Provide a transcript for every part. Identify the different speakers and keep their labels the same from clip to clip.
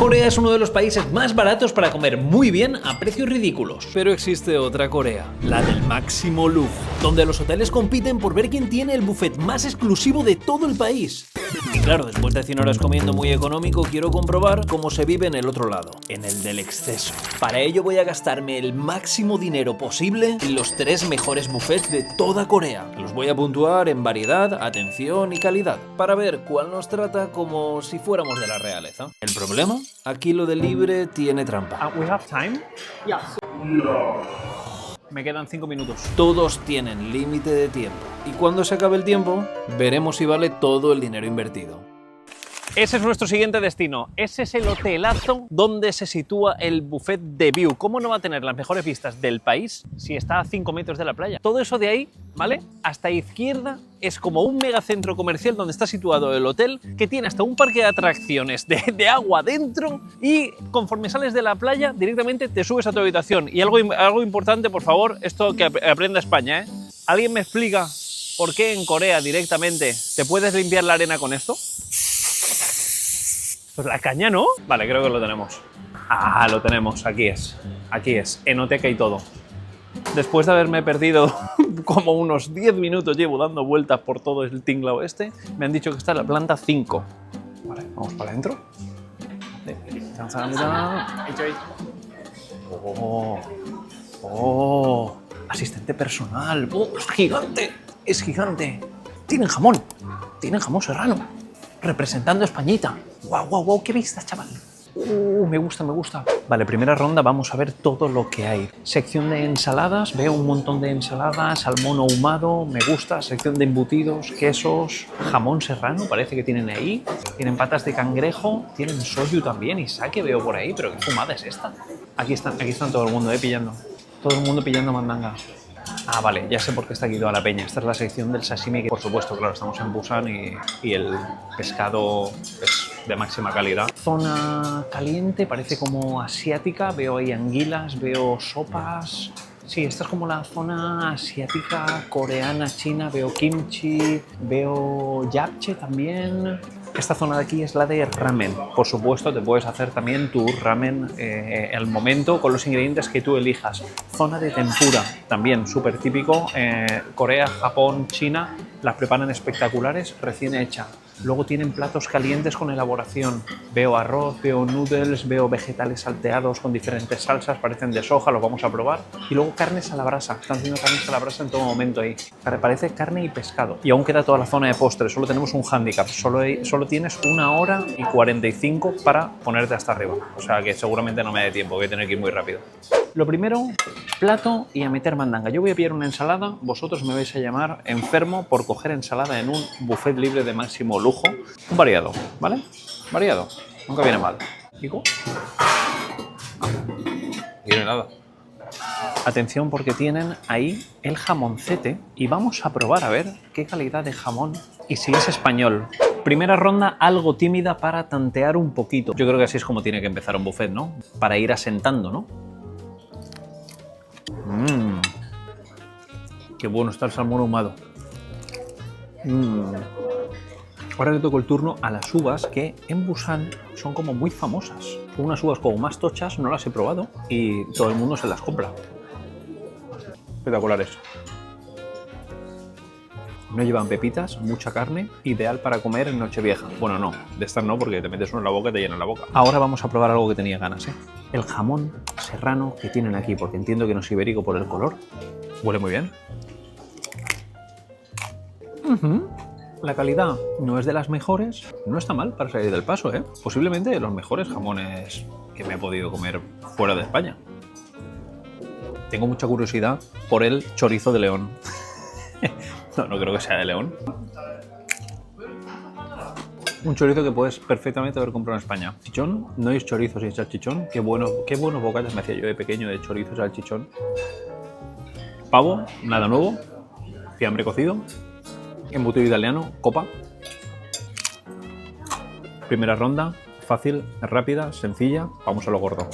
Speaker 1: Corea es uno de los países más baratos para comer muy bien a precios ridículos.
Speaker 2: Pero existe otra Corea, la del máximo lujo, donde los hoteles compiten por ver quién tiene el buffet más exclusivo de todo el país. Y claro, después de 100 horas comiendo muy económico, quiero comprobar cómo se vive en el otro lado, en el del exceso. Para ello voy a gastarme el máximo dinero posible en los 3 mejores buffets de toda Corea. Los voy a puntuar en variedad, atención y calidad, para ver cuál nos trata como si fuéramos de la realeza. ¿El problema? Aquí lo del libre tiene trampa.
Speaker 1: We have time? Me quedan 5 minutos.
Speaker 2: Todos tienen límite de tiempo. Y cuando se acabe el tiempo, veremos si vale todo el dinero invertido.
Speaker 1: Ese es nuestro siguiente destino. Ese es el hotelazo donde se sitúa el buffet de View. ¿Cómo no va a tener las mejores vistas del país si está a 5 metros de la playa? Todo eso de ahí, ¿vale? Hasta izquierda es como un megacentro comercial donde está situado el hotel, que tiene hasta un parque de atracciones de agua dentro, y conforme sales de la playa directamente te subes a tu habitación. Y algo importante, por favor, esto que aprenda España, ¿eh? ¿Alguien me explica por qué en Corea directamente te puedes limpiar la arena con esto? Pues la caña, ¿no? Vale, creo que lo tenemos. Ah, lo tenemos, aquí es, enoteca y todo. Después de haberme perdido como unos 10 minutos, llevo dando vueltas por todo el tinglao este, me han dicho que está en la planta 5. Vale, vamos para adentro. Oh, asistente personal. Oh, es gigante, es gigante. Tienen jamón serrano, representando a Españita. Guau, qué vistas, chaval. Me gusta. Vale, primera ronda, vamos a ver todo lo que hay. Sección de ensaladas, veo un montón de ensaladas, salmón ahumado, me gusta. Sección de embutidos, quesos, jamón serrano, parece que tienen ahí. Tienen patas de cangrejo, tienen soyu también y sake veo por ahí, pero ¿qué fumada es esta? Aquí están todo el mundo, pillando. Todo el mundo pillando mandanga. Ah, vale, ya sé por qué está aquí toda la peña. Esta es la sección del sashimi, que por supuesto, claro, estamos en Busan y el pescado es de máxima calidad. Zona caliente, parece como asiática, veo ahí anguilas, veo sopas. Sí, esta es como la zona asiática, coreana, china, veo kimchi, veo japchae también. Esta zona de aquí es la de ramen. Por supuesto, te puedes hacer también tu ramen al momento con los ingredientes que tú elijas. Zona de tempura, también súper típico. Corea, Japón, China, las preparan espectaculares, recién hecha. Luego tienen platos calientes con elaboración. Veo arroz, veo noodles, veo vegetales salteados con diferentes salsas, parecen de soja, los vamos a probar. Y luego carnes a la brasa, están haciendo carnes a la brasa en todo momento ahí. Parece carne y pescado. Y aún queda toda la zona de postres, solo tenemos un hándicap, solo tienes 1 hora y 45 para ponerte hasta arriba. O sea que seguramente no me dé tiempo, voy a tener que ir muy rápido. Lo primero, plato y a meter mandanga. Yo voy a pillar una ensalada, vosotros me vais a llamar enfermo por coger ensalada en un buffet libre de máximo lujo. Un variado, ¿vale? Variado, nunca viene mal. ¿Digo? No viene nada. Atención porque tienen ahí el jamoncete y vamos a probar a ver qué calidad de jamón y si es español. Primera ronda algo tímida para tantear un poquito. Yo creo que así es como tiene que empezar un buffet, ¿no? Para ir asentando, ¿no? Qué bueno está el salmón ahumado. Ahora le toco el turno a las uvas que en Busan son como muy famosas. Son unas uvas como más tochas, no las he probado y todo el mundo se las compra. Espectaculares. No llevan pepitas, mucha carne, ideal para comer en Nochevieja. Bueno, no, de estas no, porque te metes uno en la boca y te llena la boca. Ahora vamos a probar algo que tenía ganas, ¿eh? El jamón serrano que tienen aquí, porque entiendo que no es ibérico por el color. Huele muy bien. La calidad no es de las mejores, no está mal para salir del paso, ¿eh? Posiblemente de los mejores jamones que me he podido comer fuera de España. Tengo mucha curiosidad por el chorizo de León. No creo que sea de León. Un chorizo que puedes perfectamente haber comprado en España. Chichón, no es chorizo sin salchichón. Qué buenos bocatas me hacía yo de pequeño de chorizo y salchichón. Pavo, nada nuevo. Fiambre cocido. Embutido italiano, copa. Primera ronda, fácil, es rápida, sencilla. Vamos a lo gordo.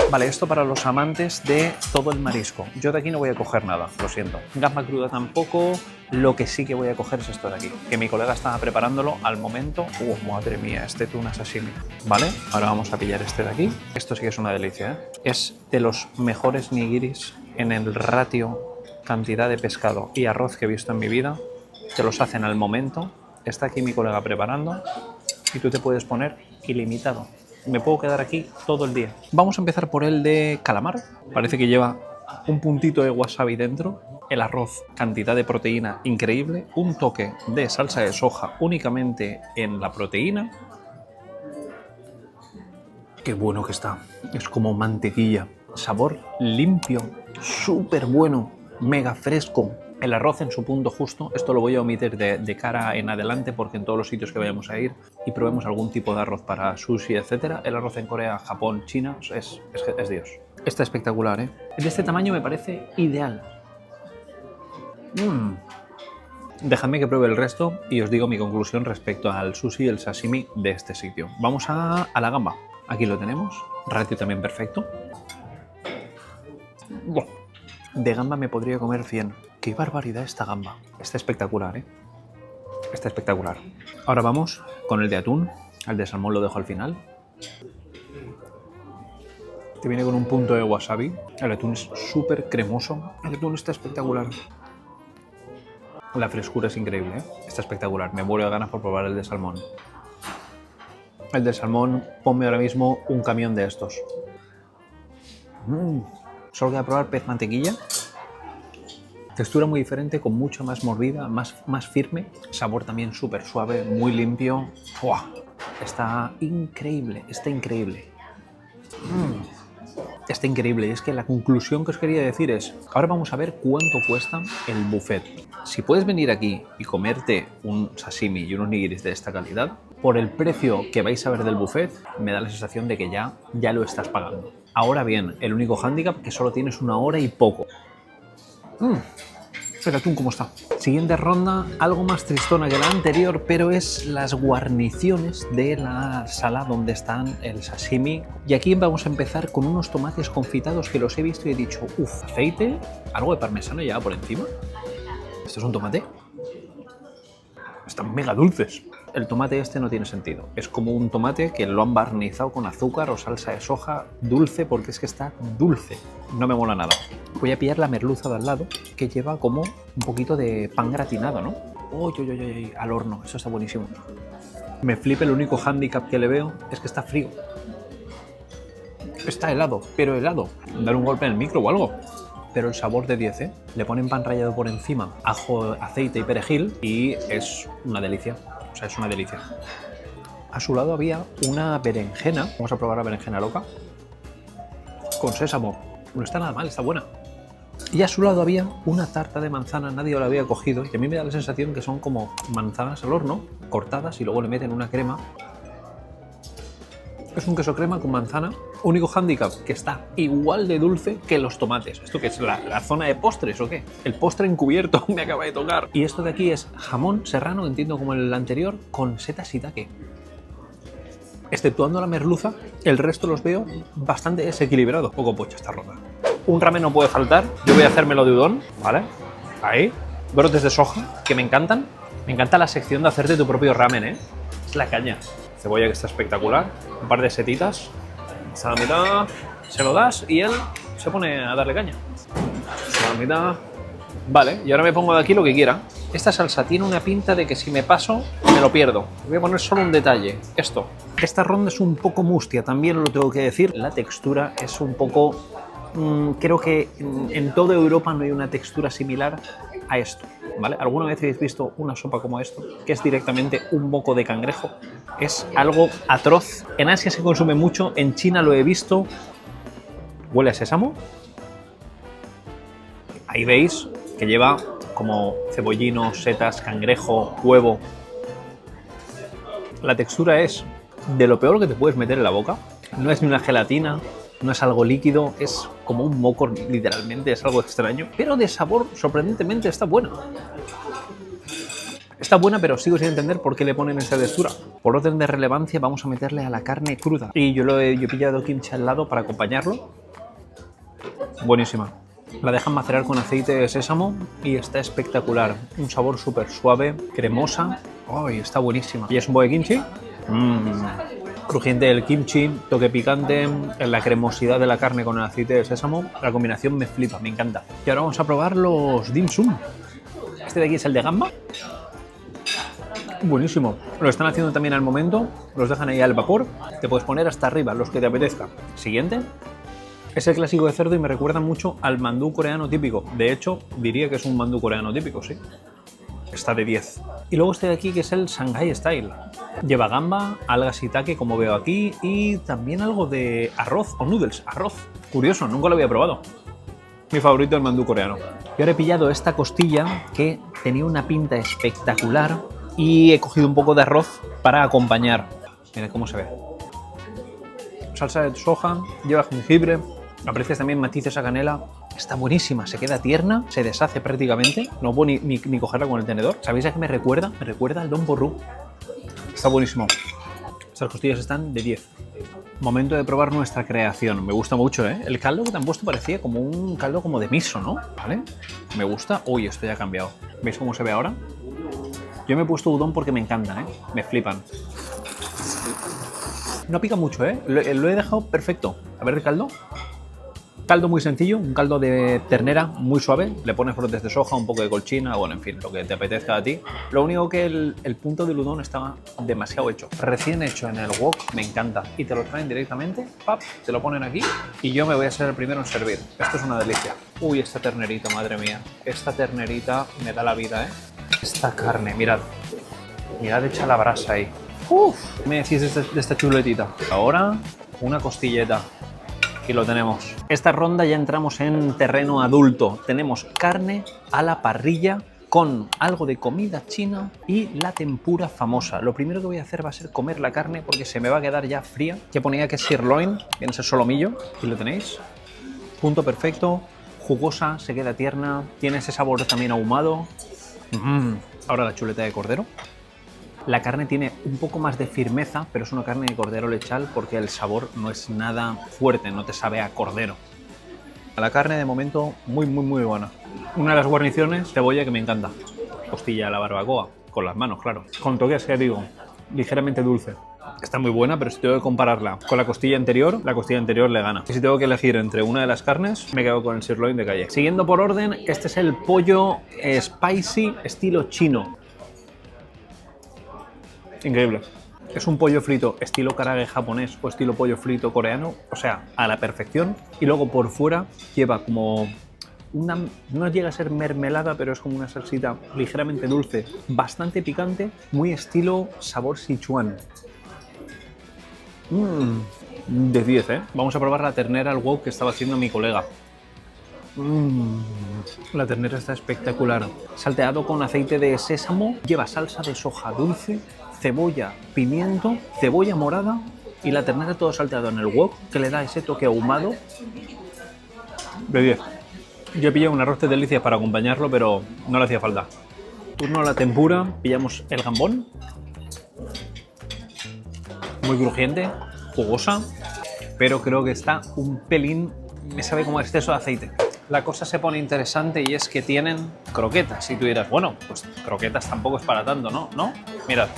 Speaker 1: Vale, esto para los amantes de todo el marisco. Yo de aquí no voy a coger nada, lo siento. Gamba cruda tampoco. Lo que sí que voy a coger es esto de aquí, que mi colega estaba preparándolo al momento. Madre mía, este tuna sashimi. Vale, ahora vamos a pillar este de aquí. Esto sí que es una delicia, ¿eh? Es de los mejores nigiris en el ratio cantidad de pescado y arroz que he visto en mi vida. Te los hacen al momento. Está aquí mi colega preparando y tú te puedes poner ilimitado. Me puedo quedar aquí todo el día. Vamos a empezar por el de calamar. Parece que lleva un puntito de wasabi dentro. El arroz, cantidad de proteína increíble. Un toque de salsa de soja únicamente en la proteína. Qué bueno que está. Es como mantequilla. Sabor limpio, súper bueno, mega fresco. El arroz en su punto justo. Esto lo voy a omitir de cara en adelante porque en todos los sitios que vayamos a ir y probemos algún tipo de arroz para sushi, etc. El arroz en Corea, Japón, China es Dios. Está espectacular, ¿eh? De este tamaño me parece ideal. Dejadme que pruebe el resto y os digo mi conclusión respecto al sushi y el sashimi de este sitio. Vamos a la gamba. Aquí lo tenemos. Ratio también perfecto. De gamba me podría comer 100. ¡Qué barbaridad esta gamba! Está espectacular, ¿eh? Está espectacular. Ahora vamos con el de atún. El de salmón lo dejo al final. Te viene con un punto de wasabi. El atún es súper cremoso. El atún está espectacular. La frescura es increíble, ¿eh? Está espectacular. Me muero de ganas por probar el de salmón. El de salmón, ponme ahora mismo un camión de estos. Solo queda probar pez mantequilla. Textura muy diferente, con mucha más mordida, más firme. Sabor también súper suave, muy limpio. ¡Fua! Está increíble, está increíble. Está increíble. Y es que la conclusión que os quería decir es, ahora vamos a ver cuánto cuesta el buffet. Si puedes venir aquí y comerte un sashimi y unos nigiris de esta calidad, por el precio que vais a ver del buffet, me da la sensación de que ya lo estás pagando. Ahora bien, el único hándicap que solo tienes 1 hora y poco. El atún cómo está. Siguiente ronda, algo más tristona que la anterior, pero es las guarniciones de la sala donde están el sashimi. Y aquí vamos a empezar con unos tomates confitados que los he visto y he dicho, aceite, algo de parmesano ya por encima. ¿Esto es un tomate? Están mega dulces. El tomate este no tiene sentido. Es como un tomate que lo han barnizado con azúcar o salsa de soja dulce porque es que está dulce. No me mola nada. Voy a pillar la merluza de al lado que lleva como un poquito de pan gratinado, ¿no? ¡Uy! Al horno. Eso está buenísimo. Me flipa, el único hándicap que le veo es que está frío. Está helado, pero helado. Dar un golpe en el micro o algo. Pero el sabor de 10, ¿eh? Le ponen pan rallado por encima, ajo, aceite y perejil y es una delicia. O sea, es una delicia. A su lado había una berenjena. Vamos a probar la berenjena loca. Con sésamo. No está nada mal, está buena. Y a su lado había una tarta de manzana. Nadie la había cogido. Y a mí me da la sensación que son como manzanas al horno, cortadas y luego le meten una crema. Es un queso crema con manzana. Único hándicap, que está igual de dulce que los tomates. ¿Esto qué es? ¿La zona de postres o qué? El postre encubierto me acaba de tocar. Y esto de aquí es jamón serrano, entiendo como el anterior, con setas shiitake. Exceptuando la merluza, el resto los veo bastante desequilibrados. Poco pocha está rota. Un ramen no puede faltar. Yo voy a hacérmelo de udon, ¿vale? Ahí. Brotes de soja, que me encantan. Me encanta la sección de hacerte tu propio ramen, ¿eh? Es la caña. Cebolla que está espectacular. Un par de setitas. A la mitad se lo das y él se pone a darle caña. A la mitad. Vale, y ahora me pongo de aquí lo que quiera. Esta salsa tiene una pinta de que si me paso, me lo pierdo. Voy a poner solo un detalle. Esto. Esta ronda es un poco mustia, también lo tengo que decir. La textura es un poco... creo que en toda Europa no hay una textura similar a esto, ¿vale? ¿Alguna vez habéis visto una sopa como esto? Que es directamente un moco de cangrejo. Es algo atroz. En Asia se consume mucho, en China lo he visto. Huele a sésamo. Ahí veis que lleva como cebollino, setas, cangrejo, huevo. La textura es de lo peor que te puedes meter en la boca. No es ni una gelatina, no es algo líquido, es como un moco literalmente, es algo extraño. Pero de sabor sorprendentemente está bueno. Está buena, pero sigo sin entender por qué le ponen esa textura. Por orden de relevancia vamos a meterle a la carne cruda. Y yo he pillado kimchi al lado para acompañarlo. Buenísima. La dejan macerar con aceite de sésamo y está espectacular. Un sabor súper suave, cremosa. ¡Ay, está buenísima! ¿Y es un poco de kimchi? Crujiente el kimchi, toque picante, la cremosidad de la carne con el aceite de sésamo. La combinación me flipa, me encanta. Y ahora vamos a probar los dim sum. Este de aquí es el de gamba. Buenísimo. Lo están haciendo también al momento. Los dejan ahí al vapor. Te puedes poner hasta arriba, los que te apetezca. Siguiente. Es el clásico de cerdo y me recuerda mucho al mandú coreano típico. De hecho, diría que es un mandú coreano típico, sí. Está de 10. Y luego este de aquí, que es el Shanghai Style. Lleva gamba, algas shiitake, como veo aquí, y también algo de arroz o noodles. Arroz. Curioso, nunca lo había probado. Mi favorito, el mandú coreano. Y ahora he pillado esta costilla que tenía una pinta espectacular y he cogido un poco de arroz para acompañar. Mirad cómo se ve. Salsa de soja, lleva jengibre, aprecias también matices a canela. Está buenísima, se queda tierna, se deshace prácticamente. No puedo ni cogerla con el tenedor. ¿Sabéis a qué me recuerda? Me recuerda al Don Porrú. Está buenísimo. Estas costillas están de 10. Momento de probar nuestra creación. Me gusta mucho, ¿eh? El caldo que te han puesto parecía como un caldo como de miso, ¿no? ¿Vale? Me gusta. Uy, esto ya ha cambiado. ¿Veis cómo se ve ahora? Yo me he puesto udon porque me encantan, ¿eh? Me flipan. No pica mucho, ¿eh? Lo he dejado perfecto. A ver el caldo. Caldo muy sencillo, un caldo de ternera muy suave. Le pones brotes de soja, un poco de colchina, bueno, en fin, lo que te apetezca a ti. Lo único que el punto del udon estaba demasiado hecho. Recién hecho en el wok, me encanta. Y te lo traen directamente, ¡pap! Te lo ponen aquí y yo me voy a ser el primero en servir. Esto es una delicia. Uy, esta ternerita, madre mía. Esta ternerita me da la vida, ¿eh? Esta carne, mirad. Mirad hecha la brasa ahí. Uf, ¿qué me decís de esta chuletita? Ahora, una costilleta. Aquí lo tenemos. Esta ronda ya entramos en terreno adulto. Tenemos carne a la parrilla con algo de comida china y la tempura famosa. Lo primero que voy a hacer va a ser comer la carne porque se me va a quedar ya fría. Que ponía que es sirloin, viene a ser solomillo. Aquí lo tenéis. Punto perfecto. Jugosa, se queda tierna. Tiene ese sabor también ahumado. Ahora la chuleta de cordero. La carne tiene un poco más de firmeza, pero es una carne de cordero lechal porque el sabor no es nada fuerte, no te sabe a cordero. La carne de momento muy buena. Una de las guarniciones, cebolla, que me encanta. Costilla a la barbacoa, con las manos, claro. Con toques, que digo, ligeramente dulce. Está muy buena, pero si tengo que compararla con la costilla anterior le gana. Y si tengo que elegir entre una de las carnes, me quedo con el sirloin de calle. Siguiendo por orden, este es el pollo spicy estilo chino. Increíble. Es un pollo frito estilo karaage japonés o estilo pollo frito coreano, o sea, a la perfección. Y luego por fuera lleva como una, no llega a ser mermelada, pero es como una salsita ligeramente dulce, bastante picante, muy estilo sabor Sichuan. De 10, ¿eh? Vamos a probar la ternera al wok que estaba haciendo mi colega. La ternera está espectacular. Salteado con aceite de sésamo, lleva salsa de soja dulce, cebolla, pimiento, cebolla morada y la ternera todo salteado en el wok que le da ese toque ahumado. De 10. Yo pillé un arroz de delicias para acompañarlo, pero no le hacía falta. Turno a la tempura, pillamos el gambón. Muy crujiente, jugosa, pero creo que está un pelín, me sabe como exceso de aceite. La cosa se pone interesante y es que tienen croquetas. Y tú dirás, bueno, pues croquetas tampoco es para tanto, ¿no? ¿No? Mirad.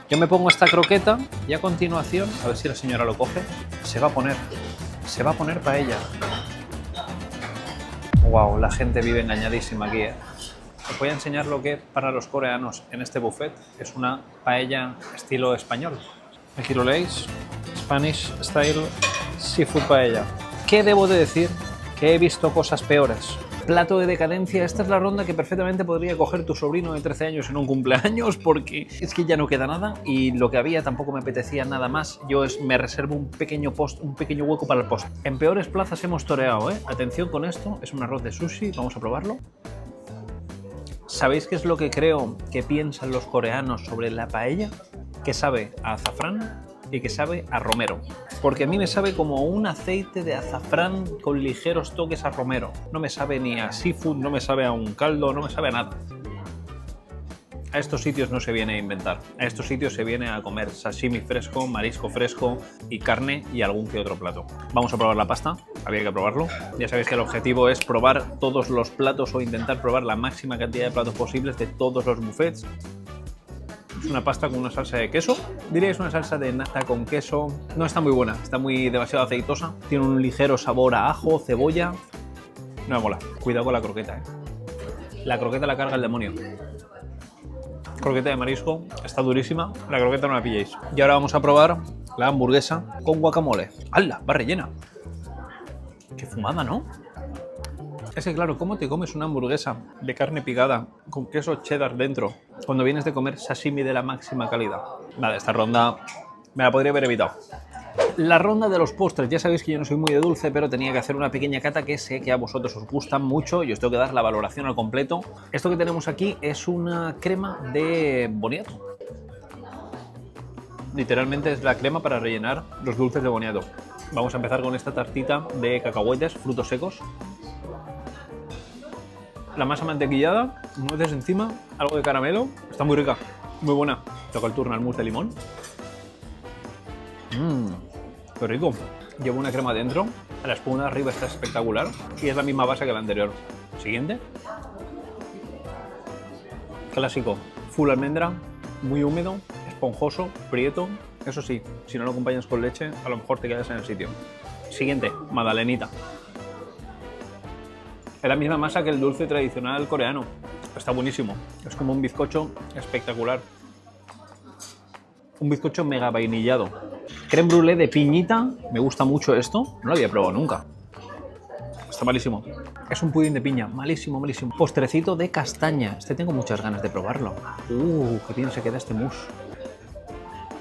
Speaker 1: Yo me pongo esta croqueta y a continuación, a ver si la señora lo coge, se va a poner paella. Wow, la gente vive engañadísima aquí, ¿eh? Os voy a enseñar lo que para los coreanos en este buffet es una paella estilo español. Aquí lo leéis, Spanish Style Seafood Paella. ¿Qué debo de decir? Que he visto cosas peores. Plato de decadencia, esta es la ronda que perfectamente podría coger tu sobrino de 13 años en un cumpleaños porque es que ya no queda nada y lo que había tampoco me apetecía nada más. Yo me reservo un pequeño hueco para el post. En peores plazas hemos toreado, ¿eh? Atención con esto, es un arroz de sushi, vamos a probarlo. ¿Sabéis qué es lo que creo que piensan los coreanos sobre la paella? Que sabe a azafrán y que sabe a romero. Porque a mí me sabe como un aceite de azafrán con ligeros toques a romero. No me sabe ni a seafood, no me sabe a un caldo, no me sabe a nada.
Speaker 2: A estos sitios no se viene a inventar. A estos sitios se viene a comer sashimi fresco, marisco fresco y carne y algún que otro plato. Vamos a probar la pasta, había que probarlo. Ya sabéis que el objetivo es probar todos los platos o intentar probar la máxima cantidad de platos posibles de todos los buffets. Es una pasta con una salsa de queso. Diría que es una salsa de nata con queso. No está muy buena, está muy demasiado aceitosa. Tiene un ligero sabor a ajo, cebolla. No me mola. Cuidado con la croqueta, La croqueta la carga el demonio. Croqueta de marisco, está durísima. La croqueta no la pilléis. Y ahora vamos a probar la hamburguesa con guacamole. ¡Hala! Va rellena. Qué fumada, ¿no? Es que claro, ¿cómo te comes una hamburguesa de carne picada con queso cheddar dentro cuando vienes de comer sashimi de la máxima calidad? Vale, esta ronda me la podría haber evitado. La ronda de los postres. Ya sabéis que yo no soy muy de dulce, pero tenía que hacer una pequeña cata que sé que a vosotros os gustan mucho y os tengo que dar la valoración al completo. Esto que tenemos aquí es una crema de boniato. Literalmente es la crema para rellenar los dulces de boniato. Vamos a empezar con esta tartita de cacahuetes, frutos secos. La masa mantequillada, nueces encima, algo de caramelo. Está muy rica, muy buena. Toca el turno al mousse de limón. Qué rico. Llevo una crema dentro, la espuma de arriba está espectacular y es la misma base que la anterior. Siguiente. Clásico, full almendra, muy húmedo, esponjoso, prieto. Eso sí, si no lo acompañas con leche, a lo mejor te quedas en el sitio. Siguiente, magdalenita. Es la misma masa que el dulce tradicional coreano. Está buenísimo. Es como un bizcocho espectacular. Un bizcocho mega vainillado. Crème brûlée de piñita. Me gusta mucho esto. No lo había probado nunca. Está malísimo. Es un pudín de piña. Malísimo, malísimo. Postrecito de castaña. Este tengo muchas ganas de probarlo. Qué bien se queda este mousse.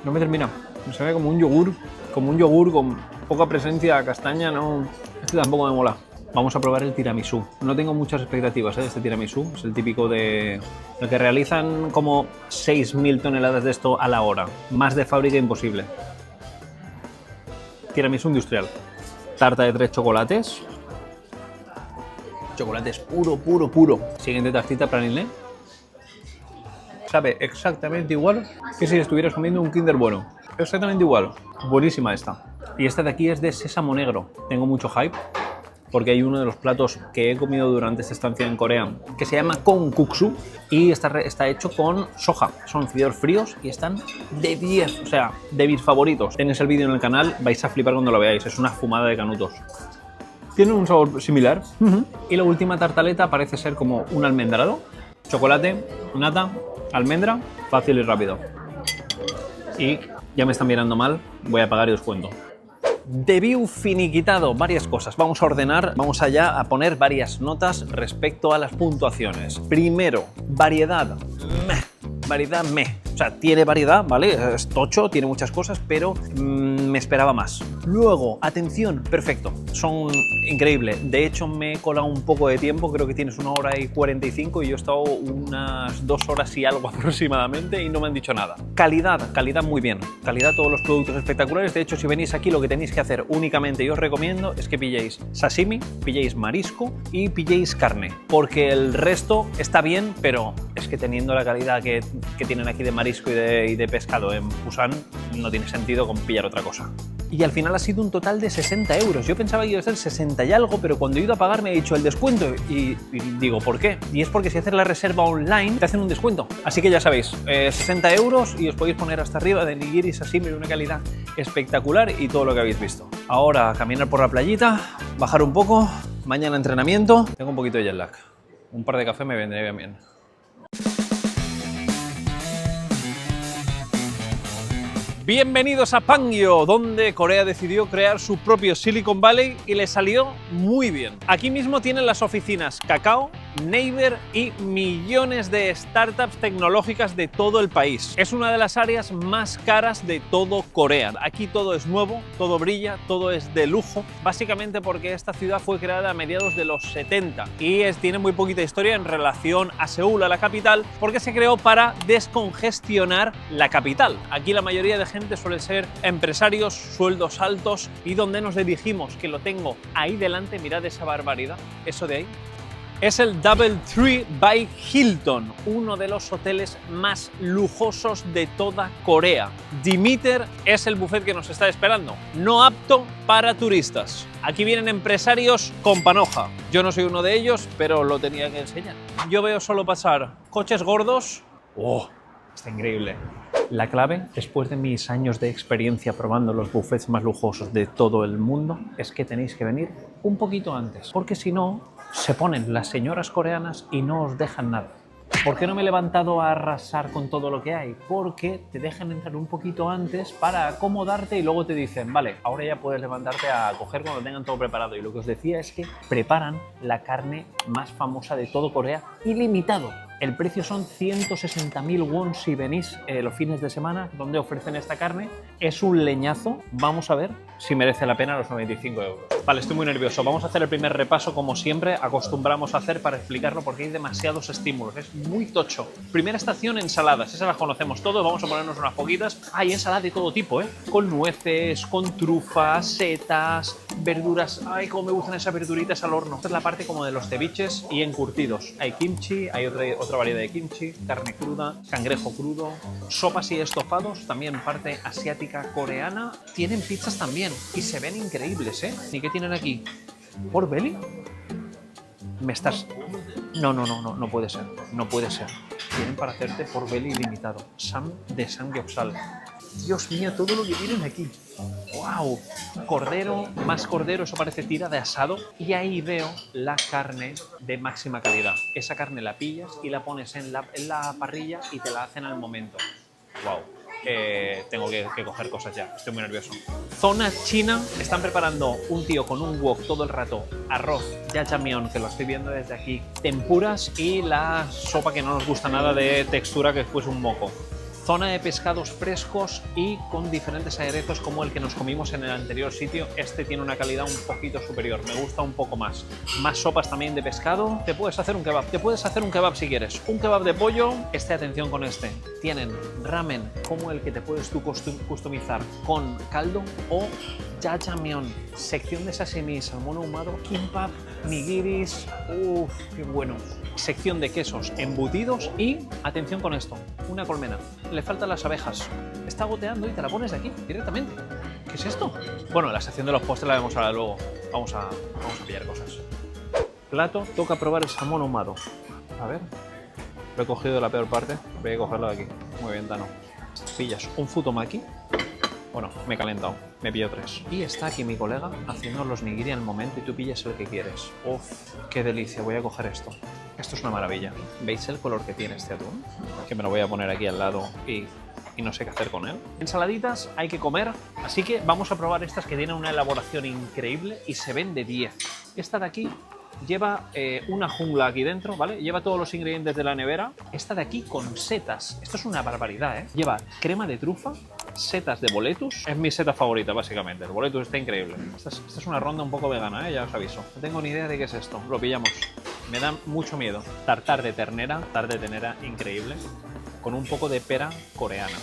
Speaker 2: No me termina. Me sabe como un yogur. Como un yogur con poca presencia castaña. No. Este tampoco me mola. Vamos a probar el tiramisú. No tengo muchas expectativas de este tiramisú. Es el típico de... el que realizan como 6.000 toneladas de esto a la hora. Más de fábrica imposible. Tiramisú industrial. Tarta de 3 chocolates. Chocolates puro, puro, puro. Siguiente tartita praline. Sabe exactamente igual que si estuvieras comiendo un Kinder Bueno. Exactamente igual. Buenísima esta. Y esta de aquí es de sésamo negro. Tengo mucho hype. Porque hay uno de los platos que he comido durante esta estancia en Corea que se llama konkuksu y está hecho con soja. Son fideos fríos y están de 10, o sea, de mis favoritos. Tenéis el vídeo en el canal, vais a flipar cuando lo veáis, es una fumada de canutos. Tienen un sabor similar. Y la última tartaleta parece ser como un almendrado. Chocolate, nata, almendra, fácil y rápido. Y ya me están mirando mal, voy a pagar y os cuento. Debut finiquitado, varias cosas. Vamos a ordenar, vamos allá a poner varias notas respecto a las puntuaciones. Primero, variedad. Variedad O sea, tiene variedad, ¿vale? Es tocho, tiene muchas cosas, pero me esperaba más. Luego, atención, perfecto. Son increíbles. De hecho, me he colado un poco de tiempo. Creo que tienes 1 hora y 45 y yo he estado unas 2 horas y algo aproximadamente y no me han dicho nada. Calidad muy bien. Calidad, todos los productos espectaculares. De hecho, si venís aquí, lo que tenéis que hacer únicamente, y os recomiendo, es que pilléis sashimi, pilléis marisco y pilléis carne. Porque el resto está bien, pero es que teniendo la calidad que tienen aquí de marisco y de pescado en Busan, no tiene sentido con pillar otra cosa. Y al final ha sido un total de 60 euros. Yo pensaba que iba a ser 60 y algo, pero cuando he ido a pagar me ha dicho el descuento y digo, ¿por qué? Y es porque si haces la reserva online te hacen un descuento. Así que ya sabéis, 60 euros y os podéis poner hasta arriba de nigiri sashimi de una calidad espectacular y todo lo que habéis visto. Ahora caminar por la playita, bajar un poco, mañana entrenamiento. Tengo un poquito de jet lag. Un par de café me vendría bien. Bienvenidos a Pangyo, donde Corea decidió crear su propio Silicon Valley y le salió muy bien. Aquí mismo tienen las oficinas Kakao, Naver y millones de startups tecnológicas de todo el país. Es una de las áreas más caras de todo Corea. Aquí todo es nuevo, todo brilla, todo es de lujo, básicamente porque esta ciudad fue creada a mediados de los 70 y tiene muy poquita historia en relación a Seúl, a la capital, porque se creó para descongestionar la capital. Aquí la mayoría de gente suele ser empresarios, sueldos altos, y donde nos dirigimos, que lo tengo ahí delante, mirad esa barbaridad, eso de ahí, Es el DoubleTree by Hilton, uno de los hoteles más lujosos de toda Corea. Demeter es el buffet que nos está esperando, no apto para turistas. Aquí vienen empresarios con panoja. Yo no soy uno de ellos, pero lo tenía que enseñar. Yo veo solo pasar coches gordos. ¡Oh! Está increíble. La clave, después de mis años de experiencia probando los buffets más lujosos de todo el mundo, es que tenéis que venir un poquito antes, porque si no, se ponen las señoras coreanas y no os dejan nada. ¿Por qué no me he levantado a arrasar con todo lo que hay? Porque te dejan entrar un poquito antes para acomodarte y luego te dicen, vale, ahora ya puedes levantarte a coger cuando tengan todo preparado. Y lo que os decía es que preparan la carne más famosa de todo Corea, ilimitado. El precio son 160.000 won si venís los fines de semana donde ofrecen esta carne. Es un leñazo. Vamos a ver si merece la pena los 95 euros. Vale, estoy muy nervioso. Vamos a hacer el primer repaso como siempre acostumbramos a hacer para explicarlo porque hay demasiados estímulos. Es muy tocho. Primera estación, ensaladas. Esas las conocemos todos. Vamos a ponernos unas poquitas. Hay ensalada de todo tipo, ¿eh? Con nueces, con trufas, setas, verduras. Ay, cómo me gustan esas verduritas al horno. Esta es la parte como de los ceviches y encurtidos. Hay kimchi, hay otra variedad de kimchi, carne cruda, cangrejo crudo, sopas y estofados, también parte asiática coreana. Tienen pizzas también y se ven increíbles, ¿eh? ¿Y qué tienen aquí? ¿Pork belly? Me estás... No puede ser, no puede ser. Tienen para hacerte pork belly ilimitado. Sam de samgyeopsal. Dios mío, todo lo que tienen aquí. ¡Wow! Cordero, más cordero, eso parece tira de asado. Y ahí veo la carne de máxima calidad. Esa carne la pillas y la pones en la parrilla y te la hacen al momento. ¡Wow! Tengo que coger cosas ya, estoy muy nervioso. Zona china, están preparando un tío con un wok todo el rato, arroz, jajangmyeon, que lo estoy viendo desde aquí, tempuras y la sopa que no nos gusta nada de textura, que después un moco. Zona de pescados frescos y con diferentes aderezos como el que nos comimos en el anterior sitio. Este tiene una calidad un poquito superior, me gusta un poco más. Más sopas también de pescado. Te puedes hacer un kebab, si quieres. Un kebab de pollo, atención con este. Tienen ramen como el que te puedes tú customizar con caldo o jajangmyeon, sección de sashimi, salmón ahumado, kimbap, nigiris, uff, qué bueno. Sección de quesos embutidos y, atención con esto, una colmena. Le faltan las abejas. Está goteando y te la pones de aquí, directamente. ¿Qué es esto? Bueno, la sección de los postres la vemos ahora luego. Vamos a pillar cosas. Plato, toca probar el salmón ahumado. A ver. Lo he cogido de la peor parte, voy a cogerlo de aquí. Muy bien, Tano. Pillas un futomaki. Bueno, me he calentado, me pillo 3. Y está aquí mi colega haciendo los nigiri al momento y tú pillas el que quieres. Uf, qué delicia, voy a coger esto. Esto es una maravilla. ¿Veis el color que tiene este atún? Que me lo voy a poner aquí al lado y no sé qué hacer con él. Ensaladitas hay que comer, así que vamos a probar estas que tienen una elaboración increíble y se ven de 10. Esta de aquí lleva una jungla aquí dentro, ¿vale? Lleva todos los ingredientes de la nevera. Esta de aquí con setas. Esto es una barbaridad, ¿eh? Lleva crema de trufa, setas de boletus. Es mi seta favorita, básicamente. El boletus está increíble. Esta es una ronda un poco vegana, ¿eh? Ya os aviso. No tengo ni idea de qué es esto. Lo pillamos. Me da mucho miedo. Tartar de ternera increíble, con un poco de pera coreana.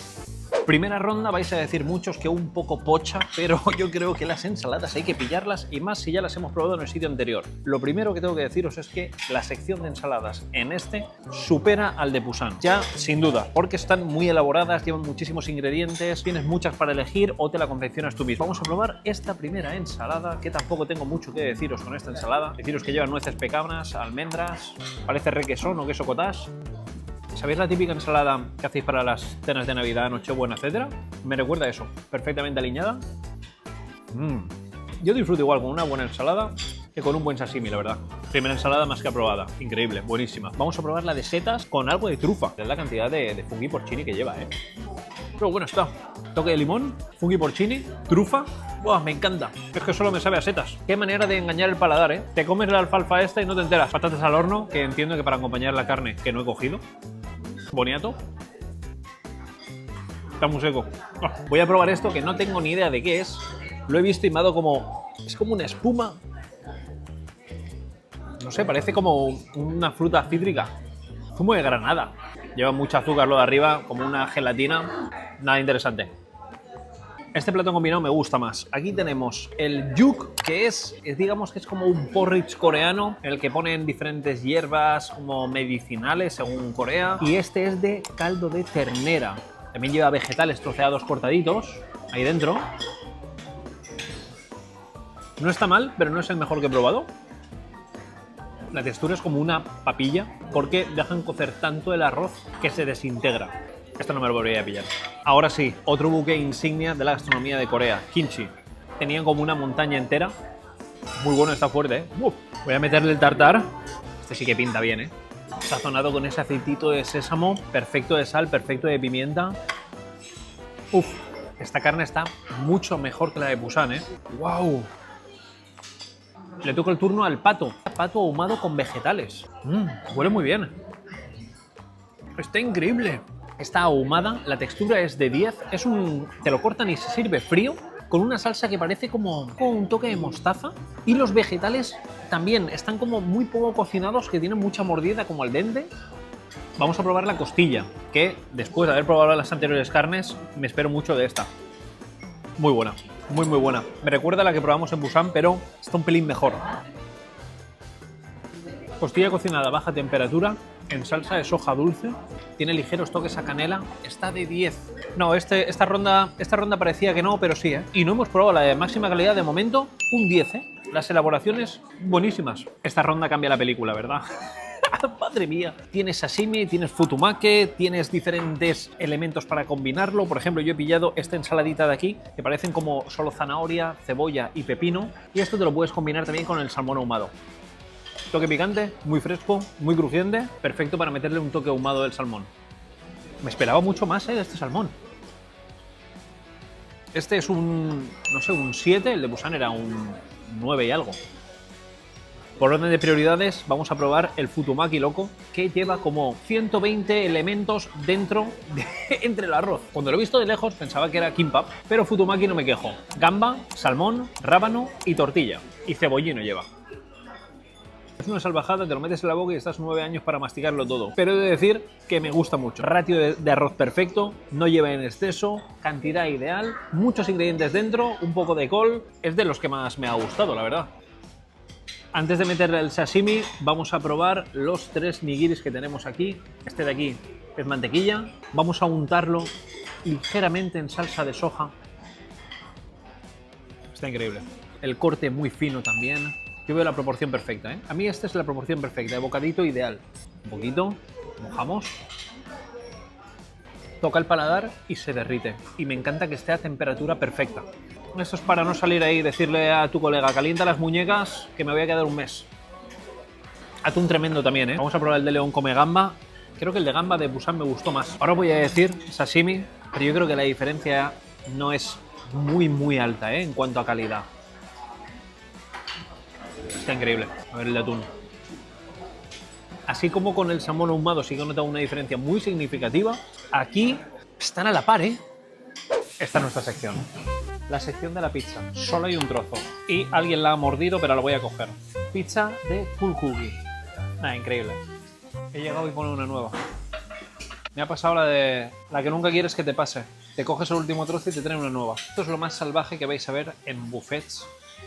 Speaker 2: Primera ronda, vais a decir muchos que un poco pocha, pero yo creo que las ensaladas hay que pillarlas y más si ya las hemos probado en el sitio anterior. Lo primero que tengo que deciros es que la sección de ensaladas en este supera al de Busan, ya sin duda, porque están muy elaboradas, llevan muchísimos ingredientes, tienes muchas para elegir o te la confeccionas tú mismo. Vamos a probar esta primera ensalada, que tampoco tengo mucho que deciros con esta ensalada. Deciros que lleva nueces pecanas, almendras, parece requesón o queso cottage. ¿Sabéis la típica ensalada que hacéis para las cenas de Navidad, Nochebuena, etcétera? Me recuerda a eso, perfectamente aliñada. Yo disfruto igual con una buena ensalada que con un buen sashimi, la verdad. Primera ensalada más que aprobada, increíble, buenísima. Vamos a probar la de setas con algo de trufa. Es la cantidad de fungi porcini que lleva, ¿eh? Pero bueno está. Toque de limón, fungi porcini, trufa. ¡Buah, me encanta! Es que solo me sabe a setas. Qué manera de engañar el paladar, ¿eh? Te comes la alfalfa esta y no te enteras. Patatas al horno, que entiendo que para acompañar la carne que no he cogido. Boniato. Está muy seco. Voy a probar esto que no tengo ni idea de qué es. Lo he visto y me ha dado como... Es como una espuma. No sé, parece como una fruta cítrica. Zumo de granada. Lleva mucho azúcar lo de arriba, como una gelatina. Nada interesante. Este plato combinado me gusta más. Aquí tenemos el juk, que digamos que es como un porridge coreano, en el que ponen diferentes hierbas como medicinales según Corea. Y este es de caldo de ternera. También lleva vegetales troceados cortaditos ahí dentro. No está mal, pero no es el mejor que he probado. La textura es como una papilla porque dejan cocer tanto el arroz que se desintegra. Esto no me lo volvería a pillar. Ahora sí, otro buque insignia de la gastronomía de Corea, kimchi. Tenían como una montaña entera. Muy bueno, está fuerte, ¿eh? Voy a meterle el tartar. Este sí que pinta bien, ¿eh? Sazonado con ese aceitito de sésamo, perfecto de sal, perfecto de pimienta. Uf, esta carne está mucho mejor que la de Busan, ¿eh? ¡Wow! Le toca el turno al pato. Pato ahumado con vegetales. Huele muy bien. Está increíble. Está ahumada, la textura es de 10. Te lo cortan y se sirve frío, con una salsa que parece como un toque de mostaza. Y los vegetales también están como muy poco cocinados, que tienen mucha mordida, como al dente. Vamos a probar la costilla, que después de haber probado las anteriores carnes, me espero mucho de esta. Muy buena, muy buena. Me recuerda a la que probamos en Busan, pero está un pelín mejor. Costilla cocinada a baja temperatura, en salsa de soja dulce, tiene ligeros toques a canela, está de 10. No, esta ronda parecía que no, pero sí, ¿eh? Y no hemos probado la de máxima calidad de momento, un 10, ¿eh? Las elaboraciones buenísimas. Esta ronda cambia la película, ¿verdad? Madre mía. Tienes sashimi, tienes futumake, tienes diferentes elementos para combinarlo. Por ejemplo, yo he pillado esta ensaladita de aquí, que parecen como solo zanahoria, cebolla y pepino. Y esto te lo puedes combinar también con el salmón ahumado. Toque picante, muy fresco, muy crujiente, perfecto para meterle un toque ahumado del salmón. Me esperaba mucho más, de este salmón. Este es un 7, el de Busan era un 9 y algo. Por orden de prioridades, vamos a probar el futumaki loco, que lleva como 120 elementos entre el arroz. Cuando lo he visto de lejos pensaba que era kimbap, pero futumaki no me quejo. Gamba, salmón, rábano y tortilla. Y cebollino lleva. Es una salvajada, te lo metes en la boca y estás 9 años para masticarlo todo. Pero he de decir que me gusta mucho. Ratio de arroz perfecto, no lleva en exceso, cantidad ideal, muchos ingredientes dentro, un poco de col. Es de los que más me ha gustado, la verdad. Antes de meterle el sashimi, vamos a probar los 3 nigiris que tenemos aquí. Este de aquí es mantequilla. Vamos a untarlo ligeramente en salsa de soja. Está increíble. El corte muy fino también. Yo veo la proporción perfecta, ¿eh? A mí esta es la proporción perfecta, de bocadito ideal. Un poquito, mojamos. Toca el paladar y se derrite. Y me encanta que esté a temperatura perfecta. Esto es para no salir ahí y decirle a tu colega, calienta las muñecas que me voy a quedar un mes. Atún tremendo también, ¿eh? Vamos a probar el de León come gamba. Creo que el de gamba de Busan me gustó más. Ahora voy a decir sashimi, pero yo creo que la diferencia no es muy alta, ¿eh? En cuanto a calidad. Está increíble. A ver el de atún. Así como con el salmón ahumado sí que he notado una diferencia muy significativa, aquí están a la par, ¿eh? Esta es nuestra sección. La sección de la pizza. Solo hay un trozo. Y alguien la ha mordido, pero la voy a coger. Pizza de bulgogi. Nada, increíble. He llegado y pone una nueva. Me ha pasado la que nunca quieres que te pase. Te coges el último trozo y te traen una nueva. Esto es lo más salvaje que vais a ver en buffets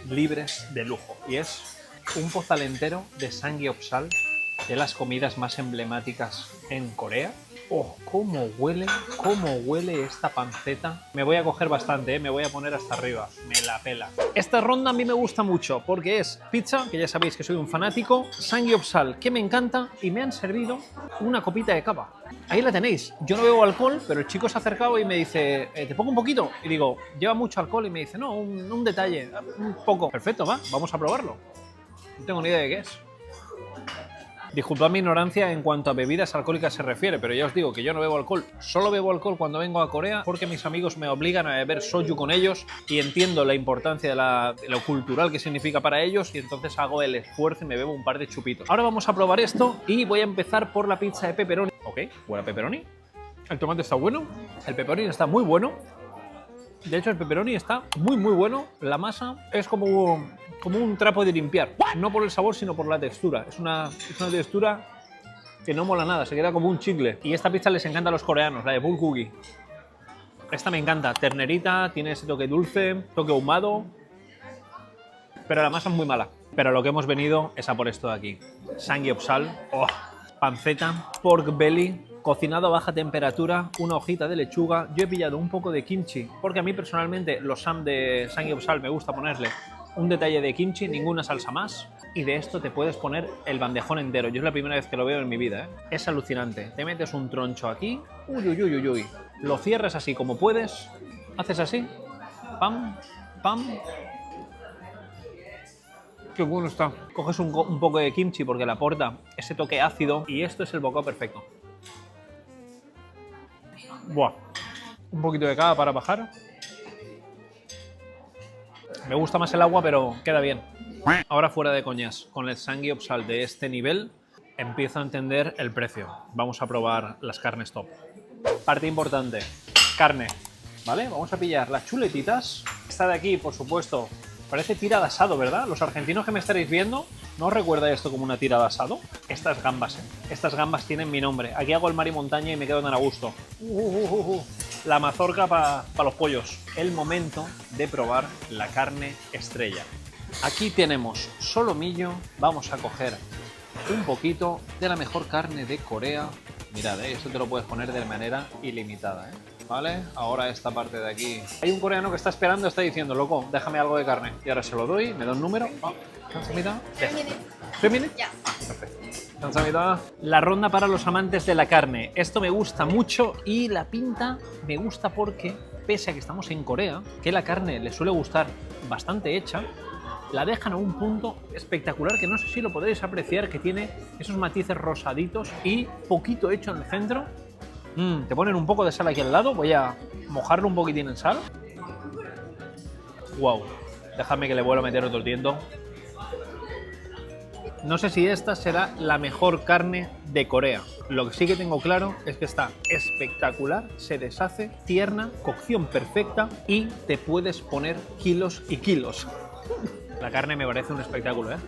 Speaker 2: libres de lujo. Y es un pozal entero de samgyeopsal, de las comidas más emblemáticas en Corea. ¡Oh, cómo huele esta panceta! Me voy a coger bastante, ¿eh? Me voy a poner hasta arriba. Me la pela. Esta ronda a mí me gusta mucho porque es pizza, que ya sabéis que soy un fanático, samgyeopsal, que me encanta, y me han servido una copita de cava. Ahí la tenéis. Yo no bebo alcohol, pero el chico se ha acercado y me dice, ¿te pongo un poquito? Y digo, ¿lleva mucho alcohol? Y me dice, no, un detalle, un poco. Perfecto, va, vamos a probarlo. No tengo ni idea de qué es. Disculpad mi ignorancia en cuanto a bebidas alcohólicas se refiere, pero ya os digo que yo no bebo alcohol. Solo bebo alcohol cuando vengo a Corea porque mis amigos me obligan a beber soju con ellos y entiendo la importancia de lo cultural que significa para ellos, y entonces hago el esfuerzo y me bebo un par de chupitos. Ahora vamos a probar esto y voy a empezar por la pizza de pepperoni. Ok, buena pepperoni. El tomate está bueno, el pepperoni está muy bueno. De hecho, el pepperoni está muy bueno. La masa es como un trapo de limpiar. No por el sabor, sino por la textura. Es una textura que no mola nada, se queda como un chicle. Y esta pizza les encanta a los coreanos, la de bulgogi.
Speaker 1: Esta me encanta, ternerita, tiene ese toque dulce, toque ahumado, pero la masa es muy mala. Pero lo que hemos venido es a por esto de aquí. Samgyeopsal, oh, panceta, pork belly, cocinado a baja temperatura, una hojita de lechuga. Yo he pillado un poco de kimchi, porque a mí personalmente los sam de Samgyeopsal me gusta ponerle un detalle de kimchi, ninguna salsa más. Y de esto te puedes poner el bandejón entero. Yo es la primera vez que lo veo en mi vida, ¿eh? Es alucinante. Te metes un troncho aquí, uy, uy, uy, uy, uy. Lo cierras así como puedes, haces así, pam, pam. Qué bueno está. Coges un poco de kimchi porque le aporta ese toque ácido y esto es el bocado perfecto. Buah. Un poquito de cava para bajar. Me gusta más el agua, pero queda bien. Ahora fuera de coñas, con el Samgyeopsal de este nivel, empiezo a entender el precio. Vamos a probar las carnes top. Parte importante, carne, ¿vale? Vamos a pillar las chuletitas. Esta de aquí, por supuesto, parece tira de asado, ¿verdad? Los argentinos que me estaréis viendo, ¿no os recuerda esto como una tira de asado? Estas gambas, ¿eh? Estas gambas tienen mi nombre. Aquí hago el mar y montaña y me quedo tan a gusto. La mazorca para los pollos. El momento de probar la carne estrella. Aquí tenemos solomillo. Vamos a coger un poquito de la mejor carne de Corea. Mirad, esto te lo puedes poner de manera ilimitada, ¿eh? ¿Vale? Ahora esta parte de aquí. Hay un coreano que está esperando, está diciendo, loco, déjame algo de carne. Y ahora se lo doy, me da un número. ¿3 minutes?
Speaker 3: Ya.
Speaker 1: Perfecto. La ronda para los amantes de la carne. Esto me gusta mucho y la pinta me gusta porque, pese a que estamos en Corea, que la carne le suele gustar bastante hecha, la dejan a un punto espectacular que no sé si lo podréis apreciar, que tiene esos matices rosaditos y poquito hecho en el centro. Te ponen un poco de sal aquí al lado, voy a mojarlo un poquitín en sal. Wow, déjame que le vuelva a meter otro tiento. No sé si esta será la mejor carne de Corea. Lo que sí que tengo claro es que está espectacular, se deshace, tierna, cocción perfecta y te puedes poner kilos y kilos. La carne me parece un espectáculo, ¿eh?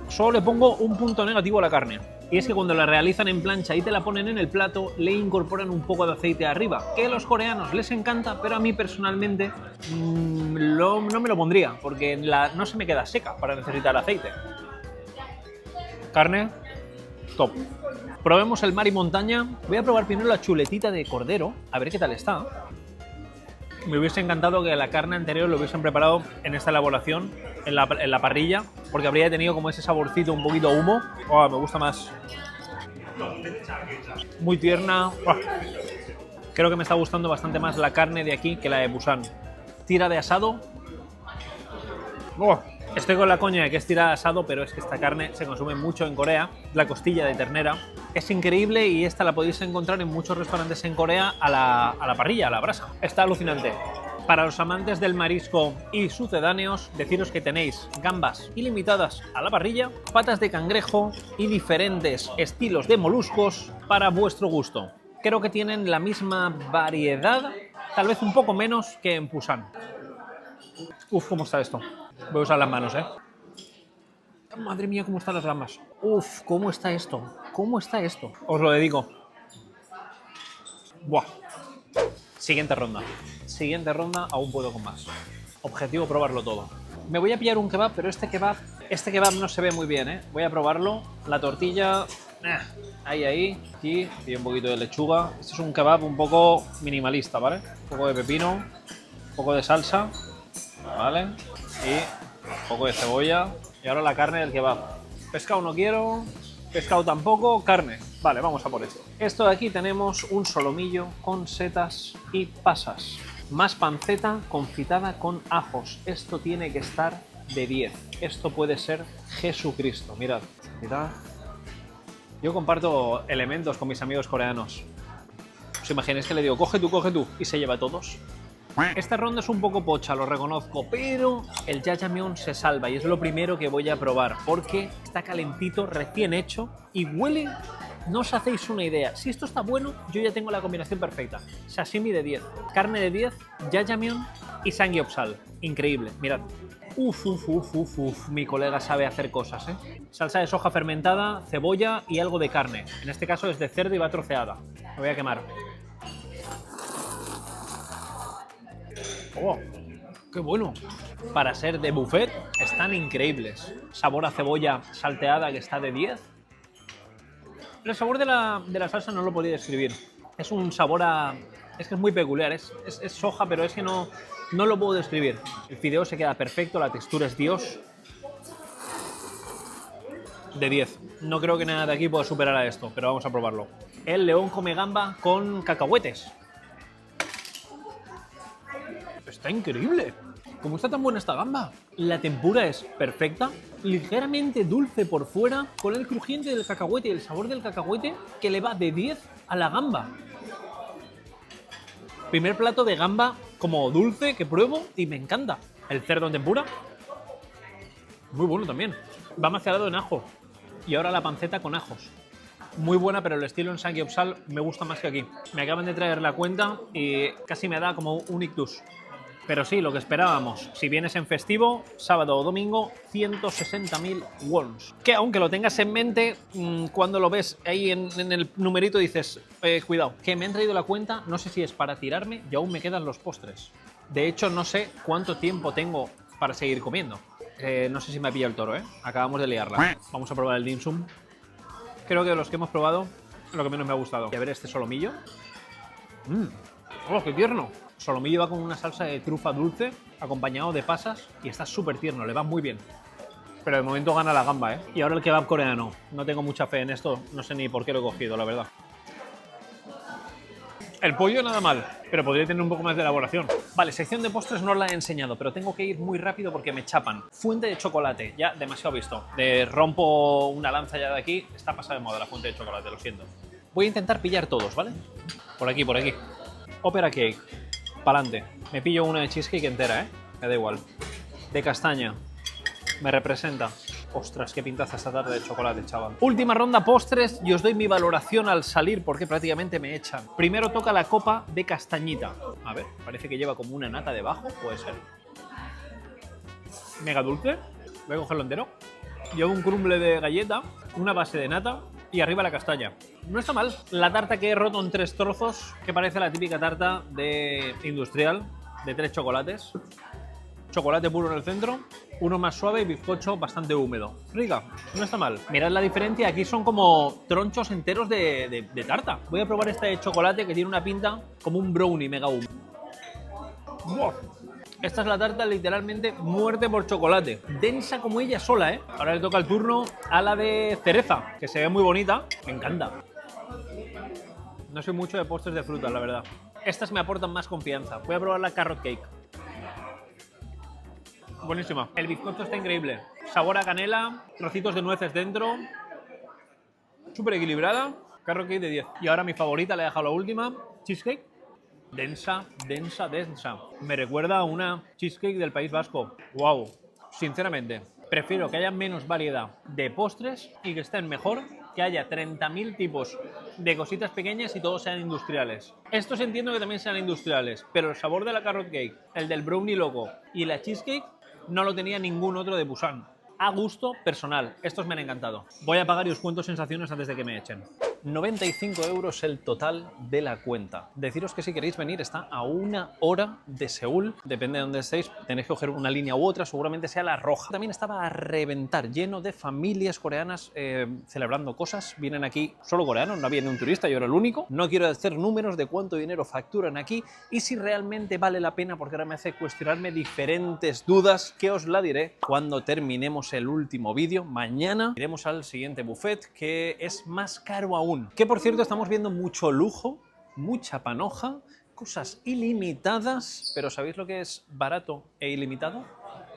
Speaker 1: Solo le pongo un punto negativo a la carne. Y es que cuando la realizan en plancha y te la ponen en el plato, le incorporan un poco de aceite arriba. Que a los coreanos les encanta, pero a mí personalmente no me lo pondría, porque no se me queda seca para necesitar aceite. Carne, top. Probemos el mar y montaña. Voy a probar primero la chuletita de cordero, a ver qué tal está. Me hubiese encantado que la carne anterior lo hubiesen preparado en esta elaboración, en la parrilla, porque habría tenido como ese saborcito un poquito a humo. Oh, me gusta más. Muy tierna. Oh. Creo que me está gustando bastante más la carne de aquí que la de Busan. Tira de asado. Oh. Estoy con la coña de que es tira de asado, pero es que esta carne se consume mucho en Corea. La costilla de ternera. Es increíble y esta la podéis encontrar en muchos restaurantes en Corea a la parrilla, a la brasa. Está alucinante. Para los amantes del marisco y sucedáneos, deciros que tenéis gambas ilimitadas a la parrilla, patas de cangrejo y diferentes estilos de moluscos para vuestro gusto. Creo que tienen la misma variedad, tal vez un poco menos que en Busan. Uf, ¿cómo está esto? Voy a usar las manos, ¿eh? Madre mía, cómo están las gambas. Uf, ¿cómo está esto? ¿Cómo está esto? Os lo dedico. Buah. Siguiente ronda. Siguiente ronda, aún puedo con más. Objetivo, probarlo todo. Me voy a pillar un kebab, pero este kebab no se ve muy bien, ¿eh? Voy a probarlo. La tortilla... Ahí. Aquí, y un poquito de lechuga. Este es un kebab un poco minimalista, ¿vale? Un poco de pepino, un poco de salsa, ¿vale? Y un poco de cebolla. Y ahora la carne del kebab. Pescado no quiero, pescado tampoco, carne. Vale, vamos a por esto. Esto de aquí tenemos un solomillo con setas y pasas. Más panceta confitada con ajos. Esto tiene que estar de 10. Esto puede ser Jesucristo. Mirad. Yo comparto elementos con mis amigos coreanos. ¿Os imagináis que le digo, coge tú, y se lleva a todos? Esta ronda es un poco pocha, lo reconozco, pero el jjajangmyeon se salva y es lo primero que voy a probar porque está calentito, recién hecho y huele... No os hacéis una idea. Si esto está bueno, yo ya tengo la combinación perfecta. Sashimi de 10, carne de 10, jjajangmyeon y Samgyeopsal. Increíble, mirad. Uf, mi colega sabe hacer cosas, ¿eh? Salsa de soja fermentada, cebolla y algo de carne. En este caso es de cerdo y va troceada. Me voy a quemar. ¡Oh! ¡Qué bueno! Para ser de buffet, están increíbles. Sabor a cebolla salteada que está de 10. El sabor de la salsa no lo podía describir. Es un sabor a... Es que es muy peculiar, es soja, pero es que no lo puedo describir. El fideo se queda perfecto, la textura es Dios. De 10. No creo que nada de aquí pueda superar a esto, pero vamos a probarlo. El león come gamba con cacahuetes. Está increíble. ¿Cómo está tan buena esta gamba? La tempura es perfecta, ligeramente dulce por fuera, con el crujiente del cacahuete y el sabor del cacahuete que le va de 10 a la gamba. Primer plato de gamba como dulce que pruebo y me encanta. El cerdo en tempura, muy bueno también. Va macerado en ajo y ahora la panceta con ajos. Muy buena, pero el estilo en Samgyeopsal me gusta más que aquí. Me acaban de traer la cuenta y casi me da como un ictus. Pero sí, lo que esperábamos. Si vienes en festivo, sábado o domingo, 160.000 wons. Que aunque lo tengas en mente, cuando lo ves ahí en el numerito dices, cuidado, que me han traído la cuenta, no sé si es para tirarme y aún me quedan los postres. De hecho, no sé cuánto tiempo tengo para seguir comiendo. No sé si me ha pillado el toro, ¿eh? Acabamos de liarla. Vamos a probar el dim sum. Creo que de los que hemos probado, lo que menos me ha gustado. Y a ver este solomillo. ¡Oh, qué tierno! Solomillo va con una salsa de trufa dulce, acompañado de pasas, y está súper tierno, le va muy bien. Pero de momento gana la gamba, ¿eh? Y ahora el kebab coreano. No tengo mucha fe en esto, no sé ni por qué lo he cogido, la verdad. El pollo nada mal, pero podría tener un poco más de elaboración. Vale, sección de postres no la he enseñado, pero tengo que ir muy rápido porque me chapan. Fuente de chocolate, ya demasiado visto. Rompo una lanza ya de aquí, está pasada de moda la fuente de chocolate, lo siento. Voy a intentar pillar todos, ¿vale? Por aquí, por aquí. Opera cake. Pa'lante. Me pillo una de cheesecake entera, ¿eh? Me da igual. De castaña. Me representa. Ostras, qué pintaza esta tarde de chocolate, chaval. Última ronda postres y os doy mi valoración al salir porque prácticamente me echan. Primero toca la copa de castañita. A ver, parece que lleva como una nata debajo. Puede ser. Mega dulce. Voy a cogerlo entero. Lleva un crumble de galleta, una base de nata y arriba la castaña. No está mal. La tarta que he roto en 3 trozos, que parece la típica tarta de industrial, de 3 chocolates. Chocolate puro en el centro, uno más suave y bizcocho bastante húmedo. Rica, no está mal. Mirad la diferencia, aquí son como tronchos enteros de tarta. Voy a probar esta de chocolate que tiene una pinta como un brownie mega húmedo. ¡Buah! Esta es la tarta literalmente muerte por chocolate. Densa como ella sola, ¿eh? Ahora le toca el turno a la de cereza, que se ve muy bonita. Me encanta. No soy mucho de postres de fruta, la verdad. Estas me aportan más confianza. Voy a probar la carrot cake. Buenísima. El bizcocho está increíble. Sabor a canela, trocitos de nueces dentro. Súper equilibrada. Carrot cake de 10. Y ahora mi favorita, le he dejado la última. Cheesecake. Densa, densa, densa. Me recuerda a una cheesecake del País Vasco. Wow. Sinceramente, prefiero que haya menos variedad de postres y que estén mejor, que haya 30.000 tipos de cositas pequeñas y todos sean industriales. Estos entiendo que también sean industriales, pero el sabor de la carrot cake, el del brownie loco y la cheesecake no lo tenía ningún otro de Busan. A gusto personal. Estos me han encantado. Voy a pagar y os cuento sensaciones antes de que me echen. 95 € el total de la cuenta. Deciros que si queréis venir está a 1 hora de Seúl. Depende de dónde estéis, tenéis que coger una línea u otra, seguramente sea la roja. También estaba a reventar, lleno de familias coreanas celebrando cosas. Vienen aquí solo coreanos, no viene un turista, yo era el único. No quiero hacer números de cuánto dinero facturan aquí y si realmente vale la pena, porque ahora me hace cuestionarme diferentes dudas, que os la diré cuando terminemos el último vídeo. Mañana iremos al siguiente buffet, que es más caro aún. Que por cierto estamos viendo mucho lujo, mucha panoja, cosas ilimitadas, pero ¿sabéis lo que es barato e ilimitado?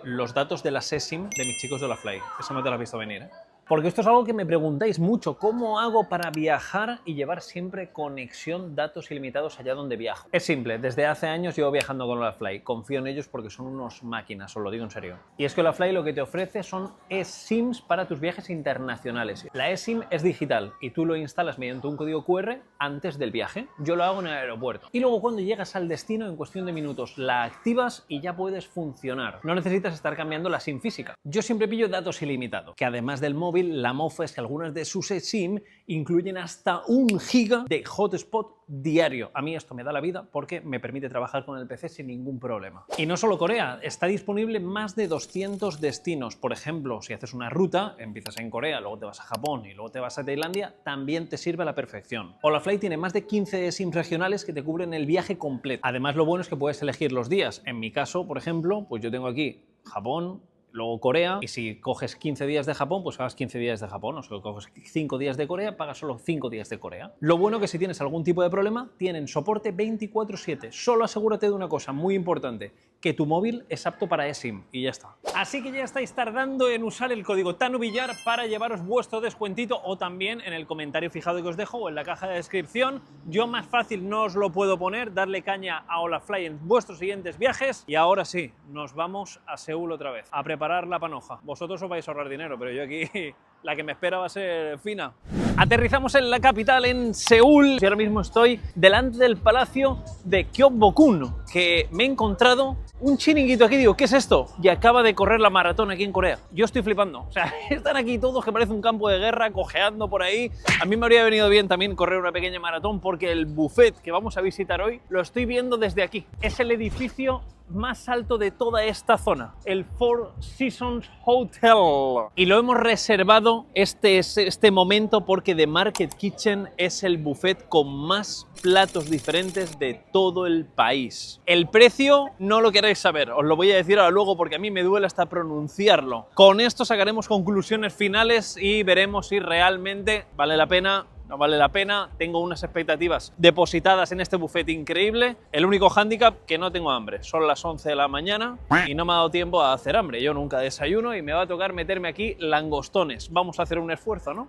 Speaker 1: Los datos de la eSIM de mis chicos de Olafly. Eso no te lo has visto venir, ¿eh? Porque esto es algo que me preguntáis mucho. ¿Cómo hago para viajar y llevar siempre conexión, datos ilimitados allá donde viajo? Es simple. Desde hace años llevo viajando con Olafly. Confío en ellos porque son unos máquinas, os lo digo en serio. Y es que Olafly lo que te ofrece son eSIMs para tus viajes internacionales. La eSIM es digital y tú lo instalas mediante un código QR antes del viaje. Yo lo hago en el aeropuerto. Y luego cuando llegas al destino, en cuestión de minutos, la activas y ya puedes funcionar. No necesitas estar cambiando la SIM física. Yo siempre pillo datos ilimitados, que además del móvil móvil, la mofa es que algunas de sus SIM incluyen hasta 1 GB de hotspot diario. A mí esto me da la vida porque me permite trabajar con el PC sin ningún problema. Y no solo Corea, está disponible en más de 200 destinos. Por ejemplo, si haces una ruta, empiezas en Corea, luego te vas a Japón y luego te vas a Tailandia, también te sirve a la perfección. Olafly tiene más de 15 SIM regionales que te cubren el viaje completo. Además, lo bueno es que puedes elegir los días. En mi caso, por ejemplo, pues yo tengo aquí Japón, luego Corea, y si coges 15 días de Japón, pues pagas 15 días de Japón, o si coges 5 días de Corea, pagas solo 5 días de Corea. Lo bueno que si tienes algún tipo de problema, tienen soporte 24/7. Solo asegúrate de una cosa muy importante, que tu móvil es apto para eSIM, y ya está. Así que ya estáis tardando en usar el código TANUBILLAR para llevaros vuestro descuentito, o también en el comentario fijado que os dejo o en la caja de descripción. Yo más fácil no os lo puedo poner, darle caña a Olafly en vuestros siguientes viajes. Y ahora sí, nos vamos a Seúl otra vez, a preparar la panoja. Vosotros os vais a ahorrar dinero, pero yo aquí la que me espera va a ser fina. Aterrizamos en la capital, en Seúl, y ahora mismo estoy delante del palacio de Gyeongbokgung, que me he encontrado un chiringuito aquí. Digo, ¿qué es esto? Y acaba de correr la maratón aquí en Corea. Yo estoy flipando. O sea, están aquí todos que parece un campo de guerra, cojeando por ahí. A mí me habría venido bien también correr una pequeña maratón, porque el buffet que vamos a visitar hoy lo estoy viendo desde aquí. Es el edificio más alto de toda esta zona, el Four Seasons Hotel. Y lo hemos reservado este momento porque The Market Kitchen es el buffet con más platos diferentes de todo el país. El precio no lo queréis saber, os lo voy a decir ahora luego porque a mí me duele hasta pronunciarlo. Con esto sacaremos conclusiones finales y veremos si realmente vale la pena. No vale la pena, tengo unas expectativas depositadas en este buffet increíble. El único hándicap, que no tengo hambre. Son las 11 de la mañana y no me ha dado tiempo a hacer hambre. Yo nunca desayuno y me va a tocar meterme aquí langostones. Vamos a hacer un esfuerzo, ¿no?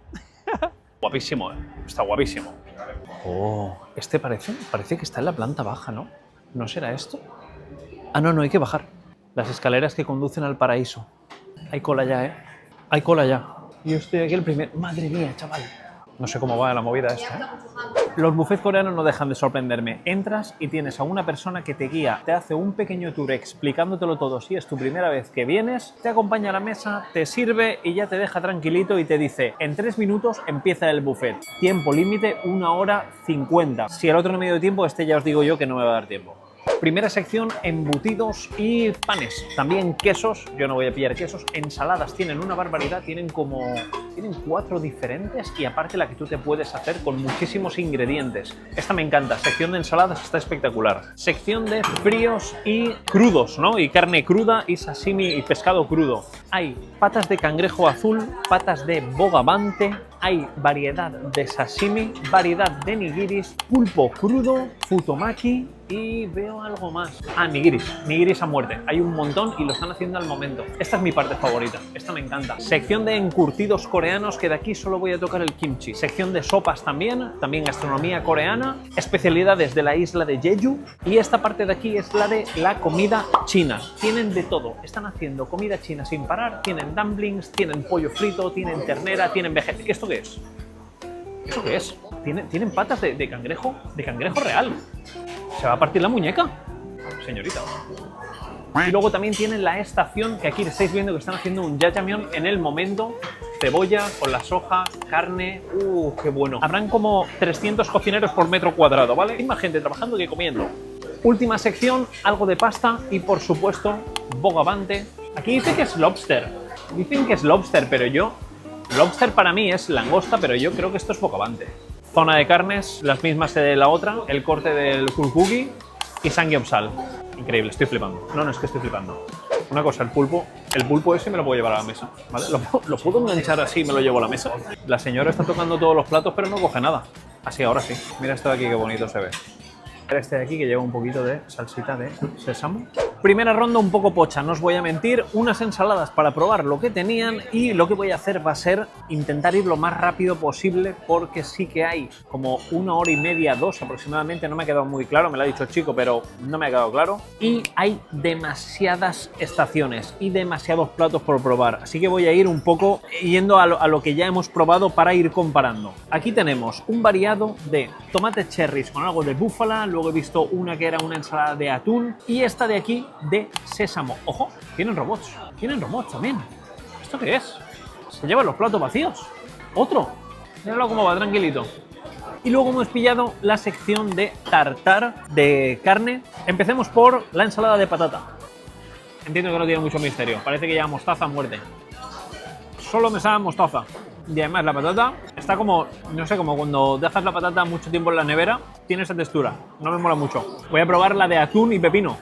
Speaker 1: Guapísimo, ¿eh? Está guapísimo. Oh, este parece que está en la planta baja, ¿no? ¿No será esto? Ah, no, hay que bajar. Las escaleras que conducen al paraíso. Hay cola ya, ¿eh? Hay cola ya. Yo estoy aquí el primer... Madre mía, chaval. No sé cómo va la movida esta, ¿eh? Los buffets coreanos no dejan de sorprenderme. Entras y tienes a una persona que te guía, te hace un pequeño tour explicándotelo todo. Si es tu primera vez que vienes, te acompaña a la mesa, te sirve y ya te deja tranquilito y te dice: en 3 minutos empieza el buffet. Tiempo límite 1 hora 50. Si el otro no me dio tiempo, este ya os digo yo que no me va a dar tiempo. Primera sección, embutidos y panes. También quesos, yo no voy a pillar quesos. Ensaladas tienen una barbaridad, tienen 4 diferentes y aparte la que tú te puedes hacer con muchísimos ingredientes. Esta me encanta, sección de ensaladas está espectacular. Sección de fríos y crudos, ¿no? Y carne cruda y sashimi y pescado crudo. Hay patas de cangrejo azul, patas de bogavante, hay variedad de sashimi, variedad de nigiris, pulpo crudo, futomaki y veo algo más. Ah, nigiris a muerte. Hay un montón y lo están haciendo al momento. Esta es mi parte favorita, esta me encanta. Sección de encurtidos coreanos, que de aquí solo voy a tocar el kimchi. Sección de sopas también gastronomía coreana, especialidades de la isla de Jeju. Y esta parte de aquí es la de la comida china. Tienen de todo, están haciendo comida china sin parar, tienen dumplings, tienen pollo frito, tienen ternera, tienen vegetal. ¿Esto qué es? ¿Eso qué es? Tienen patas de cangrejo real. ¿Se va a partir la muñeca? Señorita. Y luego también tienen la estación, que aquí estáis viendo que están haciendo un jajangmyeon en el momento. Cebolla con la soja, carne. ¡Qué bueno! Habrán como 300 cocineros por metro cuadrado, ¿vale? Hay más gente trabajando que comiendo. Última sección, algo de pasta y, por supuesto, bogavante. Aquí dice que es lobster. Dicen que es lobster, pero yo... Lobster para mí es langosta, pero yo creo que esto es bogavante. Zona de carnes, las mismas de la otra, el corte del bulgogi y samgyeopsal. Increíble, estoy flipando. No, es que estoy flipando. Una cosa, el pulpo ese me lo puedo llevar a la mesa, ¿vale? ¿Lo puedo enganchar así y me lo llevo a la mesa? La señora está tocando todos los platos, pero no coge nada. Así, ahora sí. Mira esto de aquí, qué bonito se ve. Este de aquí que lleva un poquito de salsita de sésamo. Primera ronda un poco pocha, no os voy a mentir, unas ensaladas para probar lo que tenían y lo que voy a hacer va a ser intentar ir lo más rápido posible porque sí que hay como 1 hora y media, 2 aproximadamente, no me ha quedado muy claro, me lo ha dicho el chico, pero no me ha quedado claro. Y hay demasiadas estaciones y demasiados platos por probar, así que voy a ir un poco yendo a lo que ya hemos probado para ir comparando. Aquí tenemos un variado de tomates cherries con algo de búfala, luego he visto una que era una ensalada de atún y esta de aquí de sésamo. ¡Ojo! Tienen robots también. ¿Esto qué es? Se llevan los platos vacíos. Otro. Míralo cómo va, tranquilito. Y luego hemos pillado la sección de tartar de carne. Empecemos por la ensalada de patata. Entiendo que no tiene mucho misterio. Parece que lleva mostaza a muerte. Solo me sabe mostaza. Y además la patata está como, no sé, como cuando dejas la patata mucho tiempo en la nevera, tiene esa textura. No me mola mucho. Voy a probar la de atún y pepino.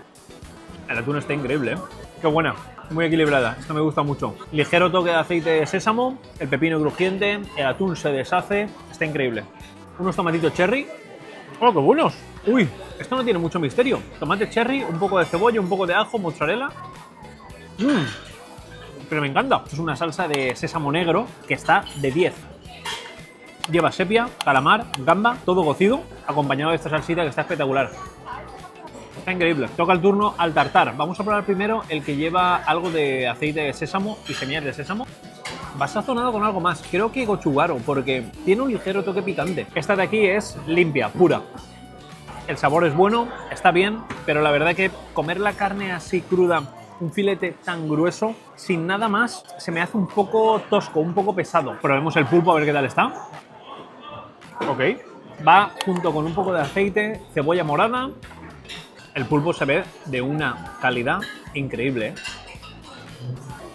Speaker 1: El atún está increíble, ¿eh? Qué buena. Muy equilibrada. Esto me gusta mucho. Ligero toque de aceite de sésamo, el pepino crujiente, el atún se deshace. Está increíble. Unos tomatitos cherry. ¡Oh, qué buenos! Uy, esto no tiene mucho misterio. Tomate cherry, un poco de cebolla, un poco de ajo, mozzarella. Pero me encanta. Esto es una salsa de sésamo negro que está de 10. Lleva sepia, calamar, gamba, todo cocido, acompañado de esta salsita que está espectacular. Está increíble. Toca el turno al tartar. Vamos a probar primero el que lleva algo de aceite de sésamo y semillas de sésamo. Va sazonado con algo más. Creo que gochugaro, porque tiene un ligero toque picante. Esta de aquí es limpia, pura. El sabor es bueno, está bien, pero la verdad que comer la carne así cruda, un filete tan grueso, sin nada más, se me hace un poco tosco, un poco pesado. Probemos el pulpo a ver qué tal está. Ok. Va junto con un poco de aceite, cebolla morada. El pulpo se ve de una calidad increíble, ¿eh?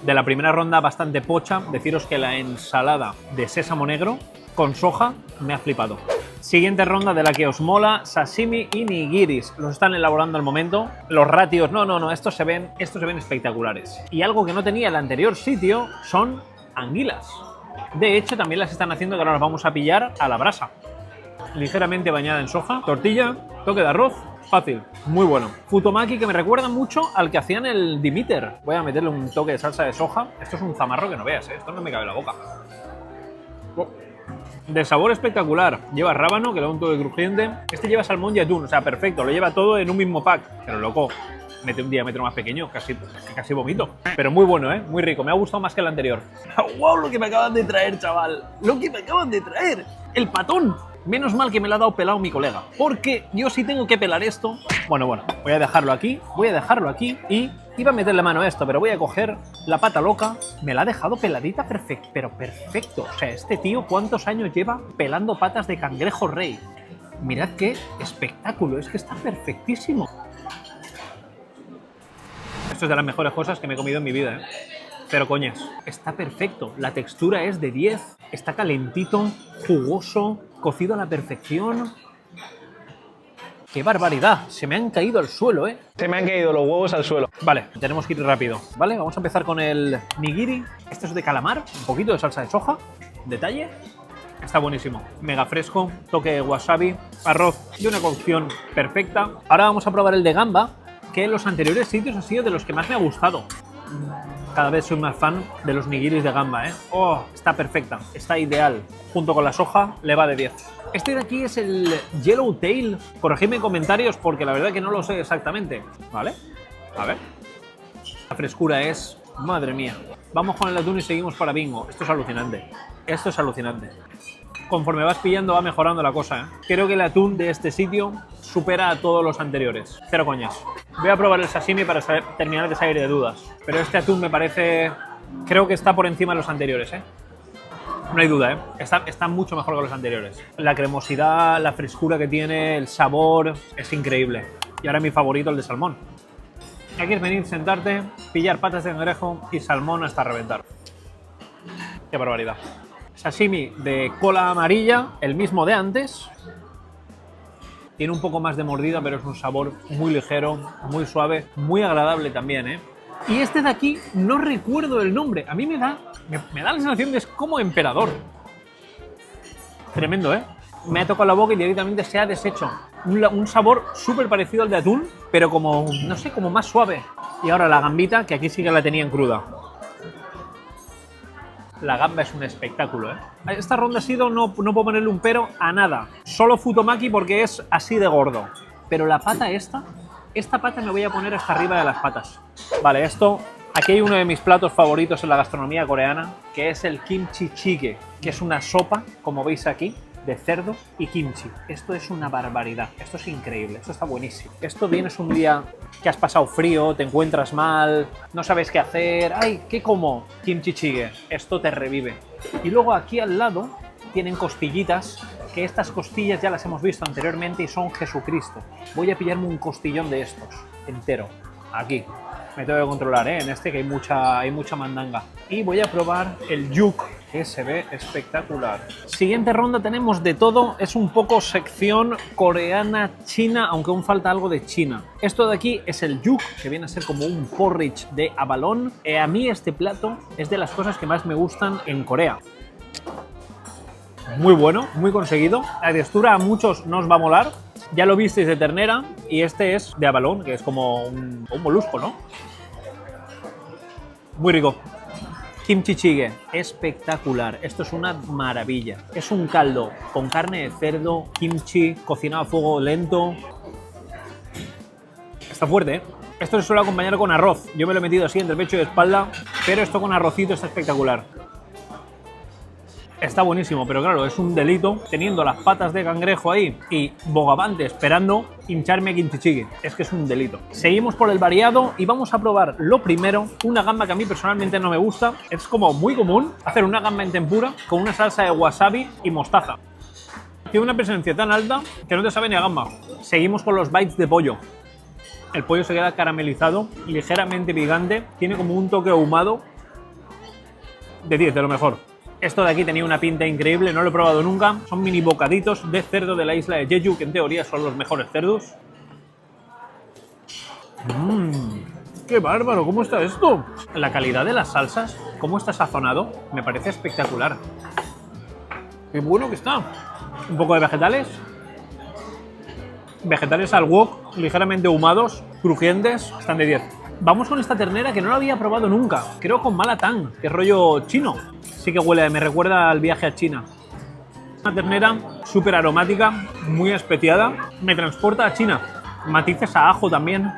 Speaker 1: De la primera ronda bastante pocha. Deciros que la ensalada de sésamo negro con soja me ha flipado. Siguiente ronda de la que os mola, sashimi y nigiris. Los están elaborando al momento. Los ratios, no, estos se ven espectaculares. Y algo que no tenía el anterior sitio son anguilas. De hecho, también las están haciendo, que ahora las vamos a pillar a la brasa. Ligeramente bañada en soja, tortilla, toque de arroz. Fácil, muy bueno. Futomaki, que me recuerda mucho al que hacían el Dimiter. Voy a meterle un toque de salsa de soja. Esto es un zamarro que no veas, ¿eh? Esto no me cabe en la boca. De sabor espectacular. Lleva rábano, que le da un toque crujiente. Este lleva salmón y atún, o sea, perfecto. Lo lleva todo en un mismo pack. Pero loco, mete un diámetro más pequeño, casi vomito. Pero muy bueno, ¿eh? Muy rico. Me ha gustado más que el anterior. ¡Wow! Lo que me acaban de traer, chaval. Lo que me acaban de traer. El patón. Menos mal que me lo ha dado pelado mi colega, porque yo sí tengo que pelar esto. Bueno, voy a dejarlo aquí, y iba a meterle mano a esto, pero voy a coger la pata loca. Me la ha dejado peladita pero perfecto. O sea, este tío, ¿cuántos años lleva pelando patas de cangrejo rey? Mirad qué espectáculo, es que está perfectísimo. Esto es de las mejores cosas que me he comido en mi vida, ¿eh? Pero coñas, está perfecto. La textura es de 10, está calentito, jugoso, cocido a la perfección. ¡Qué barbaridad! Se me han caído al suelo, ¿eh? Se me han caído los huevos al suelo. Vale, tenemos que ir rápido. Vale, vamos a empezar con el nigiri. Este es de calamar, un poquito de salsa de soja. Detalle. Está buenísimo. Mega fresco, toque de wasabi, arroz de una cocción perfecta. Ahora vamos a probar el de gamba, que en los anteriores sitios ha sido de los que más me ha gustado. Cada vez soy más fan de los nigiris de gamba, ¿eh? ¡Oh! Está perfecta, está ideal. Junto con la soja, le va de 10. Este de aquí es el Yellowtail. Corregidme en comentarios porque la verdad que no lo sé exactamente. ¿Vale? A ver. La frescura es... Madre mía. Vamos con el atún y seguimos para bingo. Esto es alucinante. Esto es alucinante. Conforme vas pillando va mejorando la cosa, ¿eh? Creo que el atún de este sitio supera a todos los anteriores. Cero coñas. Voy a probar el sashimi para terminar de salir de dudas. Pero este atún me parece... Creo que está por encima de los anteriores, ¿eh? No hay duda, ¿eh? Está mucho mejor que los anteriores. La cremosidad, la frescura que tiene, el sabor... Es increíble. Y ahora mi favorito, el de salmón. Aquí es venir, sentarte, pillar patas de cangrejo y salmón hasta reventar. ¡Qué barbaridad! Sashimi de cola amarilla, el mismo de antes. Tiene un poco más de mordida, pero es un sabor muy ligero, muy suave, muy agradable también, ¿eh? Y este de aquí no recuerdo el nombre. A mí me da la sensación de que es como emperador. Tremendo, ¿eh? Me ha tocado la boca y directamente se ha deshecho. Un sabor súper parecido al de atún, pero como, no sé, como más suave. Y ahora la gambita, que aquí sí que la tenían cruda. La gamba es un espectáculo, ¿eh? Esta ronda ha sido, no puedo ponerle un pero a nada. Solo futomaki porque es así de gordo. Pero la pata esta pata me voy a poner hasta arriba de las patas. Vale, esto... Aquí hay uno de mis platos favoritos en la gastronomía coreana, que es el kimchi jjigae, que es una sopa, como veis aquí, de cerdo y kimchi. Esto es una barbaridad, esto es increíble, esto está buenísimo. Esto vienes un día que has pasado frío, te encuentras mal, no sabes qué hacer, ¡ay, qué como! Kimchi jjigae, esto te revive. Y luego aquí al lado tienen costillitas, que estas costillas ya las hemos visto anteriormente y son Jesucristo. Voy a pillarme un costillón de estos, entero, aquí. Me tengo que controlar, en este que hay mucha mandanga. Y voy a probar el yuk, que se ve espectacular. Siguiente ronda tenemos de todo, es un poco sección coreana, china, aunque aún falta algo de China. Esto de aquí es el yuk, que viene a ser como un porridge de abalón. A mí este plato es de las cosas que más me gustan en Corea. Muy bueno, muy conseguido. La textura a muchos no os va a molar. Ya lo visteis de ternera y este es de abalón, que es como un molusco, ¿no? Muy rico. Kimchi jjigae, espectacular. Esto es una maravilla. Es un caldo con carne de cerdo, kimchi, cocinado a fuego lento. Está fuerte, ¿eh? Esto se suele acompañar con arroz. Yo me lo he metido así entre el pecho y espalda, pero esto con arrocito está espectacular. Está buenísimo, pero claro, es un delito teniendo las patas de cangrejo ahí y bogavante esperando hincharme kimchi jjigae. Es que es un delito. Seguimos por el variado y vamos a probar lo primero, una gamba que a mí personalmente no me gusta. Es como muy común hacer una gamba en tempura con una salsa de wasabi y mostaza. Tiene una presencia tan alta que no te sabe ni a gamba. Seguimos con los bites de pollo. El pollo se queda caramelizado, ligeramente picante, tiene como un toque ahumado. De 10, de lo mejor. Esto de aquí tenía una pinta increíble, no lo he probado nunca. Son mini bocaditos de cerdo de la isla de Jeju, que en teoría son los mejores cerdos. ¡Qué bárbaro! ¿Cómo está esto? La calidad de las salsas, cómo está sazonado, me parece espectacular. ¡Qué bueno que está! Un poco de vegetales. Vegetales al wok, ligeramente ahumados, crujientes, están de 10. Vamos con esta ternera que no la había probado nunca. Creo con malatán, que es rollo chino. Sí que huele, me recuerda al viaje a China. Una ternera súper aromática, muy especiada. Me transporta a China. Matices a ajo también.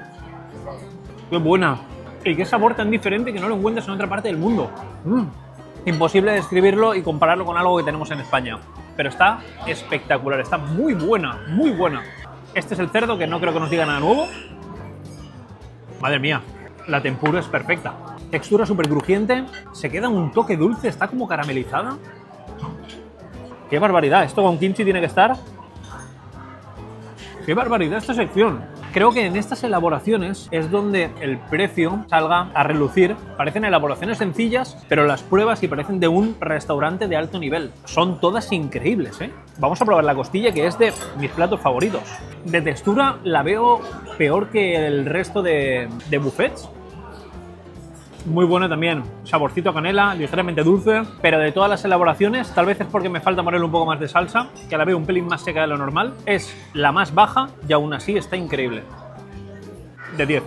Speaker 1: ¡Qué buena! Y qué sabor tan diferente que no lo encuentras en otra parte del mundo. Imposible describirlo y compararlo con algo que tenemos en España. Pero está espectacular, está muy buena, muy buena. Este es el cerdo, que no creo que nos diga nada nuevo. Madre mía, la tempura es perfecta. Textura súper crujiente, se queda un toque dulce, está como caramelizada. ¡Qué barbaridad! Esto con kimchi tiene que estar. ¡Qué barbaridad esta sección! Creo que en estas elaboraciones es donde el precio salga a relucir. Parecen elaboraciones sencillas, pero las pruebas y parecen de un restaurante de alto nivel. Son todas increíbles, ¿eh? Vamos a probar la costilla, que es de mis platos favoritos. De textura la veo peor que el resto de buffets. Muy buena también, saborcito a canela, ligeramente dulce, pero de todas las elaboraciones, tal vez es porque me falta ponerle un poco más de salsa, que la veo un pelín más seca de lo normal, es la más baja y aún así está increíble. De 10.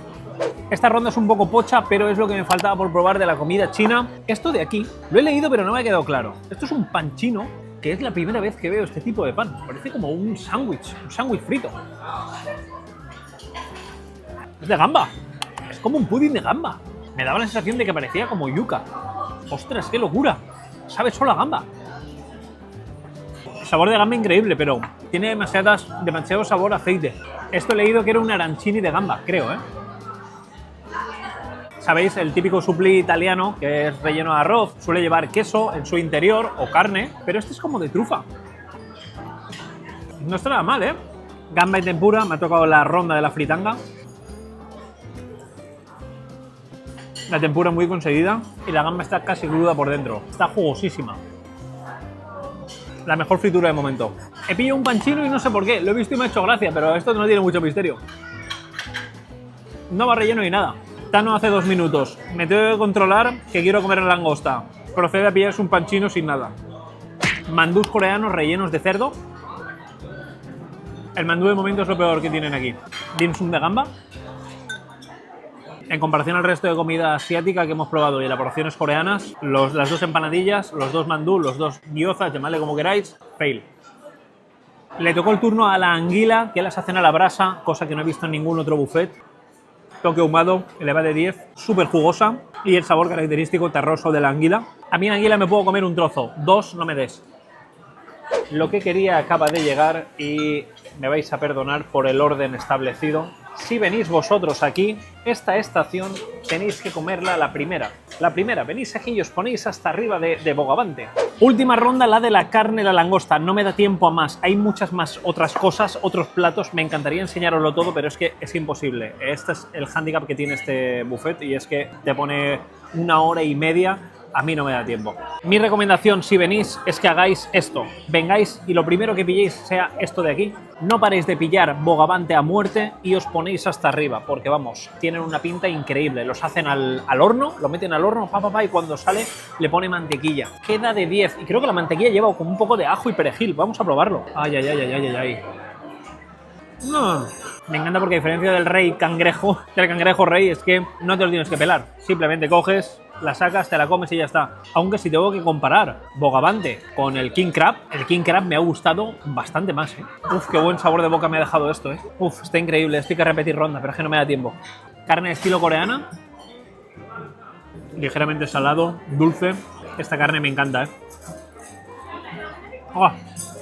Speaker 1: Esta ronda es un poco pocha, pero es lo que me faltaba por probar de la comida china. Esto de aquí, lo he leído pero no me ha quedado claro. Esto es un pan chino, que es la primera vez que veo este tipo de pan. Parece como un sándwich frito. Es de gamba, es como un pudding de gamba. Me daba la sensación de que parecía como yuca. ¡Ostras, qué locura! Sabe solo a gamba. El sabor de gamba increíble, pero tiene demasiado sabor a aceite. Esto he leído que era un arancini de gamba, creo, ¿eh? ¿Sabéis? El típico supplì italiano, que es relleno de arroz, suele llevar queso en su interior o carne, pero este es como de trufa. No está nada mal, ¿eh? Gamba y tempura, me ha tocado la ronda de la fritanga. La tempura muy conseguida y la gamba está casi cruda por dentro. Está jugosísima. La mejor fritura de momento. He pillado un pan chino y no sé por qué. Lo he visto y me ha hecho gracia, pero esto no tiene mucho misterio. No va relleno ni nada. Tano hace 2 minutos. Me tengo que controlar que quiero comer langosta. Procede a pillarse un pan chino sin nada. Mandús coreanos rellenos de cerdo. El mandú de momento es lo peor que tienen aquí. Dim sum de gamba. En comparación al resto de comida asiática que hemos probado y elaboraciones coreanas, las 2 empanadillas, los 2 mandú, los 2 gyozas, llamadle como queráis, fail. Le tocó el turno a la anguila, que las hacen a la brasa, cosa que no he visto en ningún otro buffet. Toque ahumado, le va de 10, súper jugosa y el sabor característico terroso de la anguila. A mí en anguila me puedo comer un trozo, 2 no me des. Lo que quería acaba de llegar y me vais a perdonar por el orden establecido. Si venís vosotros aquí, esta estación tenéis que comerla la primera. La primera, venís aquí y os ponéis hasta arriba de bogavante. Última ronda, la de la carne y la langosta. No me da tiempo a más. Hay muchas más otras cosas, otros platos. Me encantaría enseñaroslo todo, pero es que es imposible. Este es el hándicap que tiene este buffet y es que te pone 1 hora y media. A mí no me da tiempo. Mi recomendación, si venís, es que hagáis esto. Vengáis y lo primero que pilléis sea esto de aquí. No paréis de pillar bogavante a muerte y os ponéis hasta arriba, porque vamos, tienen una pinta increíble. Los hacen al horno, lo meten al horno, y cuando sale le pone mantequilla. Queda de 10 y creo que la mantequilla lleva como un poco de ajo y perejil. Vamos a probarlo. Ay, ay, ay, ay, ay, ay. Me encanta porque a diferencia del rey cangrejo, del cangrejo rey, es que no te lo tienes que pelar. Simplemente coges, la sacas, te la comes y ya está. Aunque si tengo que comparar bogavante con el king crab me ha gustado bastante más, ¿eh? Uf, qué buen sabor de boca me ha dejado esto, ¿eh? Uf, está increíble. Esto hay que repetir ronda, pero es que no me da tiempo. Carne estilo coreana. Ligeramente salado, dulce. Esta carne me encanta, ¿eh? ¡Oh!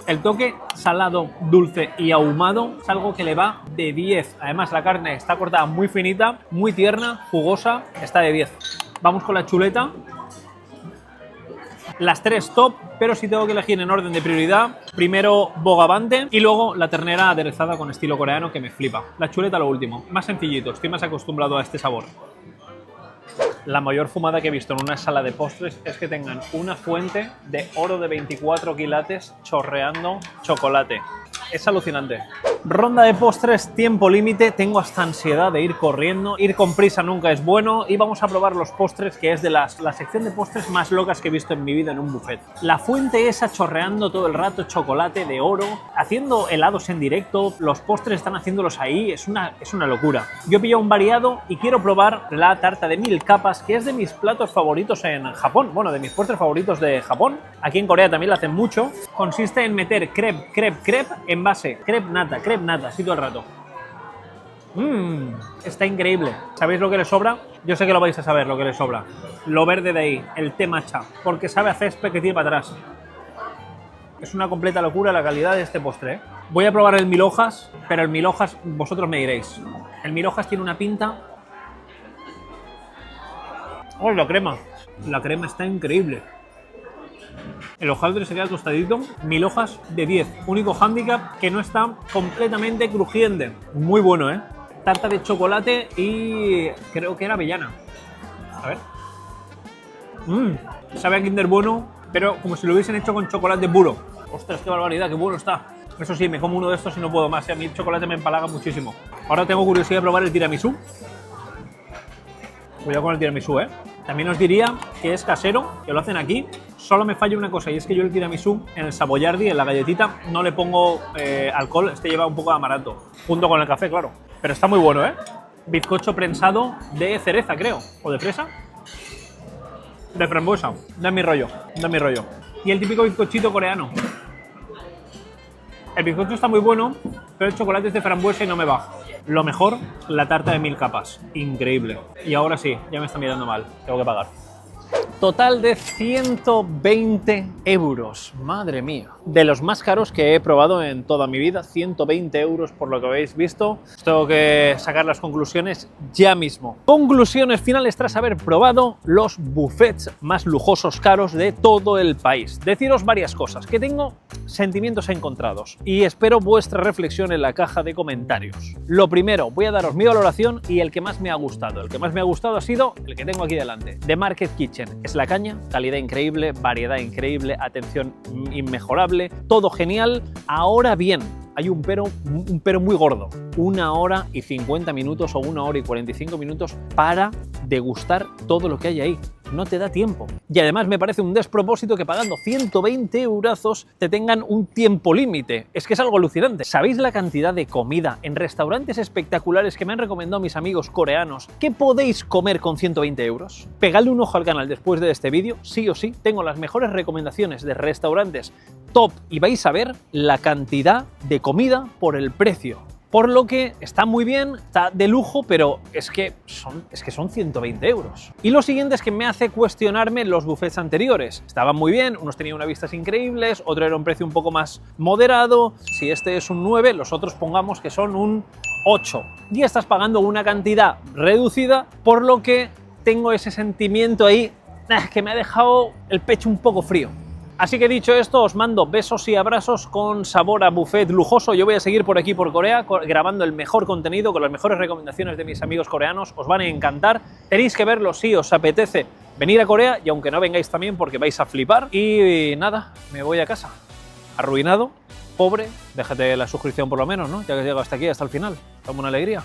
Speaker 1: El toque salado, dulce y ahumado es algo que le va de 10. Además, la carne está cortada muy finita, muy tierna, jugosa. Está de 10. Vamos con la chuleta. Las 3 top, pero si tengo que elegir en orden de prioridad, primero bogavante y luego la ternera aderezada con estilo coreano, que me flipa. La chuleta lo último, más sencillito, estoy más acostumbrado a este sabor. La mayor fumada que he visto en una sala de postres es que tengan una fuente de oro de 24 quilates chorreando chocolate. Es alucinante. Ronda de postres, tiempo límite. Tengo hasta ansiedad de ir corriendo. Ir con prisa nunca es bueno. Y vamos a probar los postres, que es de la sección de postres más locas que he visto en mi vida en un buffet. La fuente esa chorreando todo el rato chocolate de oro, haciendo helados en directo. Los postres están haciéndolos ahí. Es una locura. Yo he pillado un variado y quiero probar la tarta de 1000 capas, que es de mis platos favoritos en Japón. Bueno, de mis postres favoritos de Japón. Aquí en Corea también la hacen mucho. Consiste en meter crepe en base. Crepe nata, así todo el rato. Está increíble. ¿Sabéis lo que le sobra? Yo sé que lo vais a saber lo que le sobra. Lo verde de ahí, el té matcha, porque sabe a césped que tiene para atrás. Es una completa locura la calidad de este postre, ¿eh? Voy a probar el 1000 hojas, pero el 1000 hojas vosotros me diréis. El 1000 hojas tiene una pinta... ¡Oh, la crema! La crema está increíble. El hojaldre se queda tostadito, 1000 hojas de 10. Único hándicap, que no está completamente crujiente. Muy bueno, ¿eh? Tarta de chocolate y creo que era avellana. A ver. Sabe a Kinder Bueno, pero como si lo hubiesen hecho con chocolate puro. Ostras, qué barbaridad, qué bueno está. Eso sí, me como uno de estos y no puedo más. A mí el chocolate me empalaga muchísimo. Ahora tengo curiosidad de probar el tiramisú. Cuidado con el tiramisú, ¿eh? También os diría que es casero, que lo hacen aquí. Solo me falla una cosa, y es que yo el tiramisú en el Savoiardi, en la galletita, no le pongo alcohol. Este lleva un poco de amaranto, junto con el café, claro. Pero está muy bueno, ¿eh? Bizcocho prensado de cereza, creo. ¿O de fresa? De frambuesa. Da mi rollo, da mi rollo. Y el típico bizcochito coreano. El bizcocho está muy bueno, pero el chocolate es de frambuesa y no me va. Lo mejor, la tarta de 1000 capas. Increíble. Y ahora sí, ya me está mirando mal. Tengo que pagar. Total de 120 euros. Madre mía. De los más caros que he probado en toda mi vida. 120 euros por lo que habéis visto. Tengo que sacar las conclusiones ya mismo. Conclusiones finales tras haber probado los buffets más lujosos caros de todo el país. Deciros varias cosas, que tengo sentimientos encontrados y espero vuestra reflexión en la caja de comentarios. Lo primero, voy a daros mi valoración y el que más me ha gustado. El que más me ha gustado ha sido el que tengo aquí delante. The Market Kitchen. Es la caña, calidad increíble, variedad increíble, atención inmejorable, todo genial. Ahora bien, hay un pero muy gordo. 1 hora y 50 minutos o 1 hora y 45 minutos para degustar todo lo que hay ahí. No te da tiempo. Y además me parece un despropósito que pagando 120 eurazos te tengan un tiempo límite. Es que es algo alucinante. ¿Sabéis la cantidad de comida en restaurantes espectaculares que me han recomendado mis amigos coreanos? ¿Qué podéis comer con 120 euros? Pegadle un ojo al canal después de este vídeo, sí o sí. Tengo las mejores recomendaciones de restaurantes top y vais a ver la cantidad de comida por el precio.
Speaker 2: Por lo que está muy bien, está de lujo, pero es que son 120 euros. Y lo siguiente es que me hace cuestionarme los buffets anteriores. Estaban muy bien, unos tenían unas vistas increíbles, otro era un precio un poco más moderado. Si este es un 9, los otros pongamos que son un 8. Y estás pagando una cantidad reducida, por lo que tengo ese sentimiento ahí que me ha dejado el pecho un poco frío. Así que dicho esto, os mando besos y abrazos con sabor a buffet lujoso. Yo voy a seguir por aquí por Corea grabando el mejor contenido con las mejores recomendaciones de mis amigos coreanos. Os van a encantar. Tenéis que verlo si os apetece venir a Corea y aunque no vengáis también porque vais a flipar. Y nada, me voy a casa. Arruinado, pobre. Déjate la suscripción por lo menos, ¿no? Ya que has llegado hasta aquí, hasta el final. Dame una alegría.